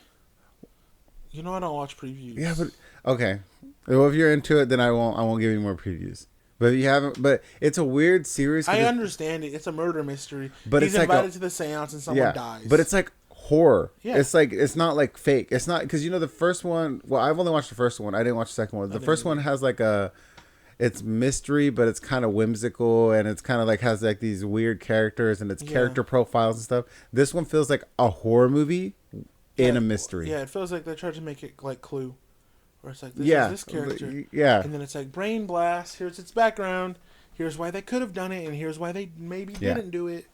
S2: You know I don't watch previews.
S1: Yeah, but okay. Well, if you're into it, then I won't give you more previews. But if you haven't, but it's a weird series.
S2: I understand it. It's a murder mystery.
S1: But
S2: he's invited to the séance and someone dies.
S1: But it's like horror.
S2: Yeah.
S1: It's not like fake. It's not because the first one. Well, I've only watched the first one. I didn't watch the second one. The first one has like it's mystery, but it's kind of whimsical, and it's kind of like has like these weird characters and it's character profiles and stuff. This one feels like a horror movie in a mystery.
S2: Yeah, it feels like they tried to make it like Clue. Where it's like, this is this character.
S1: Yeah.
S2: And then it's like, brain blast. Here's its background. Here's why they could have done it. And here's why they maybe didn't do it.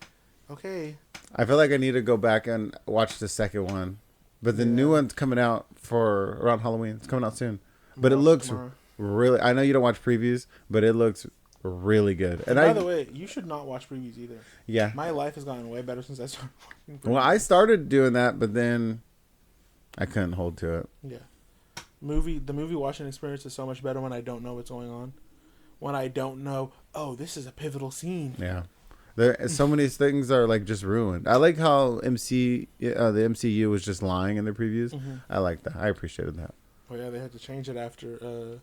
S2: Okay.
S1: I feel like I need to go back and watch the second one. But the new one's coming out for around Halloween. It's coming out soon. But it looks really... I know you don't watch previews, but it looks really good.
S2: And by the way, you should not watch previews either.
S1: Yeah.
S2: My life has gotten way better since I started watching previews.
S1: Well, I started doing that, but then I couldn't hold to it.
S2: Yeah. The movie watching experience is so much better when I don't know what's going on. When I don't know, oh, this is a pivotal scene.
S1: Yeah. There so many things are like just ruined. I like how the MCU was just lying in their previews. I like that. I appreciated that.
S2: Oh yeah, they had to change it after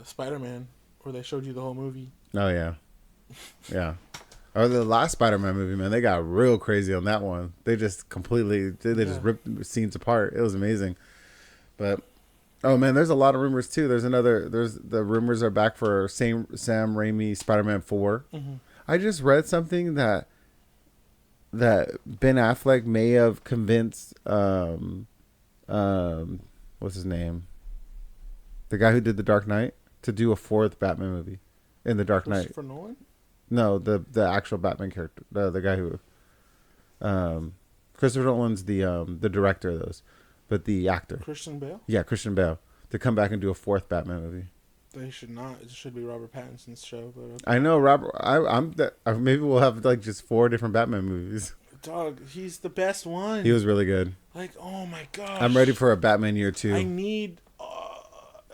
S2: Spider-Man, where they showed you the whole movie.
S1: Oh yeah. Yeah. Or the last Spider-Man movie, man, they got real crazy on that one. They just completely just ripped scenes apart. It was amazing. But oh man, there's a lot of rumors too. There's the rumors are back for Sam Raimi Spider-Man 4. I just read something that Ben Affleck may have convinced what's his name? The guy who did The Dark Knight to do a 4th Batman movie in The Dark Knight.
S2: Christopher Nolan?
S1: No, the actual Batman character, the guy who, Christopher Nolan's the director of those, but the actor.
S2: Christian Bale?
S1: Yeah, Christian Bale to come back and do a fourth Batman movie.
S2: They should not. It should be Robert Pattinson's show. But okay.
S1: I know Robert. Maybe we'll have like just 4 different Batman movies.
S2: Dog, he's the best one.
S1: He was really good.
S2: Like, oh my gosh.
S1: I'm ready for a Batman year 2.
S2: I need.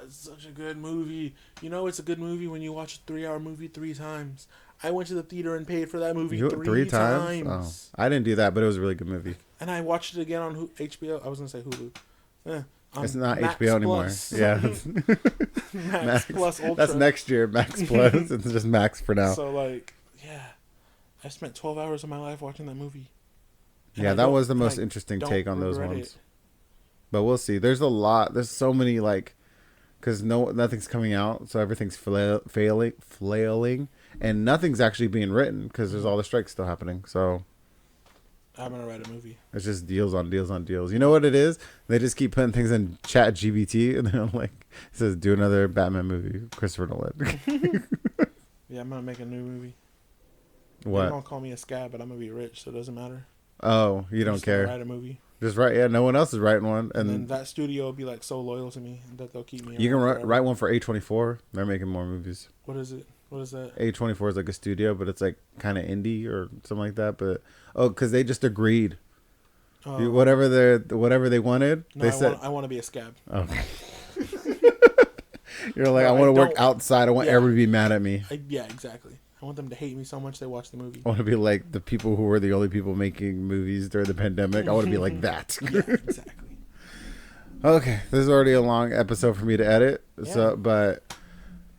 S2: It's such a good movie. You know, it's a good movie when you watch a 3-hour movie 3 times. I went to the theater and paid for that movie three times.
S1: Oh, I didn't do that, but it was a really good movie.
S2: And I watched it again on HBO. I was gonna say Hulu.
S1: It's not
S2: Max
S1: HBO anymore.
S2: Plus.
S1: Yeah.
S2: Max Plus Ultra.
S1: That's next year. Max Plus. It's just Max for now.
S2: So like, yeah, I spent 12 hours of my life watching that movie. And
S1: yeah, that was the most interesting take on those ones. But we'll see. There's a lot. There's so many like, because nothing's coming out, so everything's flailing, and nothing's actually being written because there's all the strikes still happening. So
S2: I'm gonna write a movie.
S1: It's just deals on deals on deals. You know what it is? They just keep putting things in Chat GBT, and they're like, it says do another Batman movie, Christopher Nolan.
S2: Yeah, I'm gonna make a new movie.
S1: What?
S2: They don't call me a scab, but I'm gonna be rich, so it doesn't matter.
S1: Oh, you don't care.
S2: Write a movie.
S1: Just write. Yeah, no one else is writing one,
S2: And then that studio will be like so loyal to me that they'll keep me.
S1: You can write one for A24. They're making more movies.
S2: What is it? What is that?
S1: A24 is like a studio, but it's like kind of indie or something like that. But because they just agreed, whatever they wanted,
S2: no,
S1: they said
S2: I want to be a scab.
S1: Oh. You're like, I want to work outside. I want everybody to be mad at me.
S2: Yeah, exactly. I want them to hate me so much they watch the movie.
S1: I want to be like the people who were the only people making movies during the pandemic. I want to be like that.
S2: Yeah, exactly.
S1: Okay, this is already a long episode for me to edit. Yeah. So, but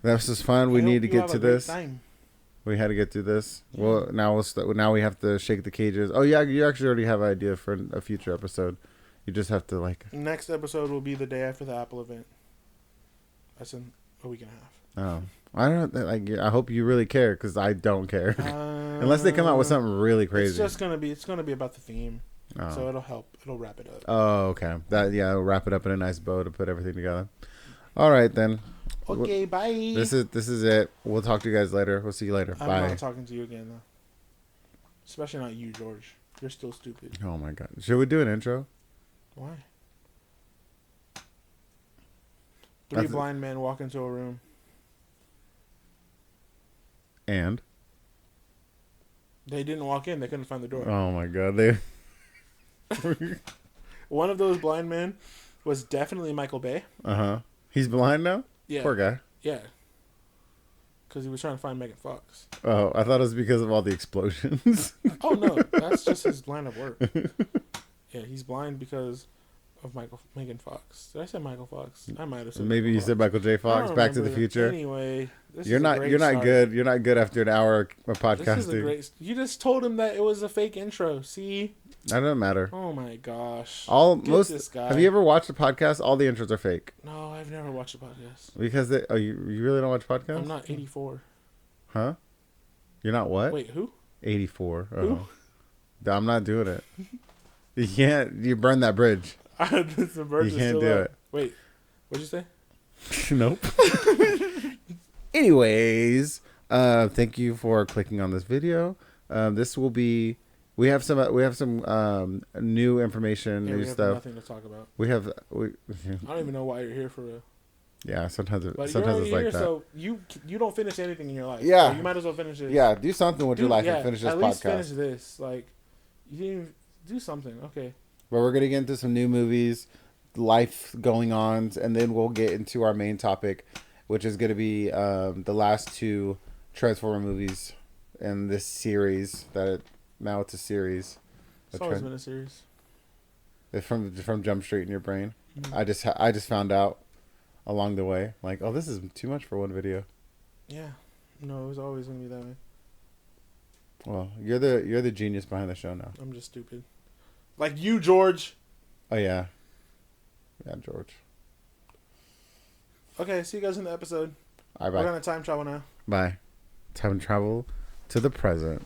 S1: that was fun. We need to get to this. We had to get through this. Yeah. Well, now we have to shake the cages. Oh yeah, you actually already have an idea for a future episode. You just have to like.
S2: Next episode will be the day after the Apple event. That's in a week and a half.
S1: Oh. I don't like. I hope you really care because I don't care. Unless they come out with something really crazy.
S2: It's gonna be about the theme, so it'll help. It'll wrap it up.
S1: Oh, okay. It'll wrap it up in a nice bow to put everything together. All right then.
S2: Okay, bye.
S1: This is it. We'll talk to you guys later. We'll see you later. Bye.
S2: I'm not talking to you again though. Especially not you, George. You're still stupid.
S1: Oh my god. Should we do an intro?
S2: Why? 3 blind men walk into a room.
S1: And?
S2: They didn't walk in. They couldn't find the door.
S1: Oh, my God.
S2: One of those blind men was definitely Michael Bay.
S1: Uh-huh. He's blind now?
S2: Yeah.
S1: Poor guy.
S2: Yeah. Because he was trying to find Megan Fox.
S1: Oh, I thought it was because of all the explosions.
S2: Oh, no. That's just his line of work. Yeah, he's blind because of Megan Fox. Did I say Michael Fox? I might have said
S1: maybe you said Michael J. Fox. Back to the Future.
S2: Anyway,
S1: you're not good. You're not good after an hour of podcasting. This is
S2: a great. You just told him that it was a fake intro. See?
S1: That doesn't matter.
S2: Oh my gosh.
S1: This guy. Have you ever watched a podcast? All the intros are fake.
S2: No, I've never watched a podcast.
S1: Because you really don't watch podcasts?
S2: I'm not 84.
S1: Huh? You're not what?
S2: Wait, who?
S1: 84.
S2: Who?
S1: I'm not doing it. You can't. You burn that bridge.
S2: You can't do it. Wait, what'd you
S1: say? Nope. Anyways, thank you for clicking on this video. This will be. We have some new information, new stuff.
S2: Nothing to talk about.
S1: I
S2: don't even know why you're here for real.
S1: Yeah, sometimes it's like that.
S2: So you don't finish anything in your life.
S1: Yeah,
S2: so you might as well finish this.
S1: Yeah, do something with your life and finish this podcast. At least
S2: finish this. Like, you didn't even do something. Okay.
S1: But we're gonna get into some new movies, life going on, and then we'll get into our main topic, which is gonna be the last 2 Transformer movies in this series. Now it's a series.
S2: It's always been a series.
S1: It's from Jump Street in your brain.
S2: Mm-hmm.
S1: I just found out along the way, like, oh, this is too much for one video.
S2: Yeah, no, it was always gonna be that way.
S1: Well, you're the genius behind the show now.
S2: I'm just stupid. Like you, George.
S1: Oh, yeah. Yeah, George.
S2: Okay, see you guys in the episode.
S1: All right, bye.
S2: We're going to time travel now.
S1: Bye. Time travel to the present.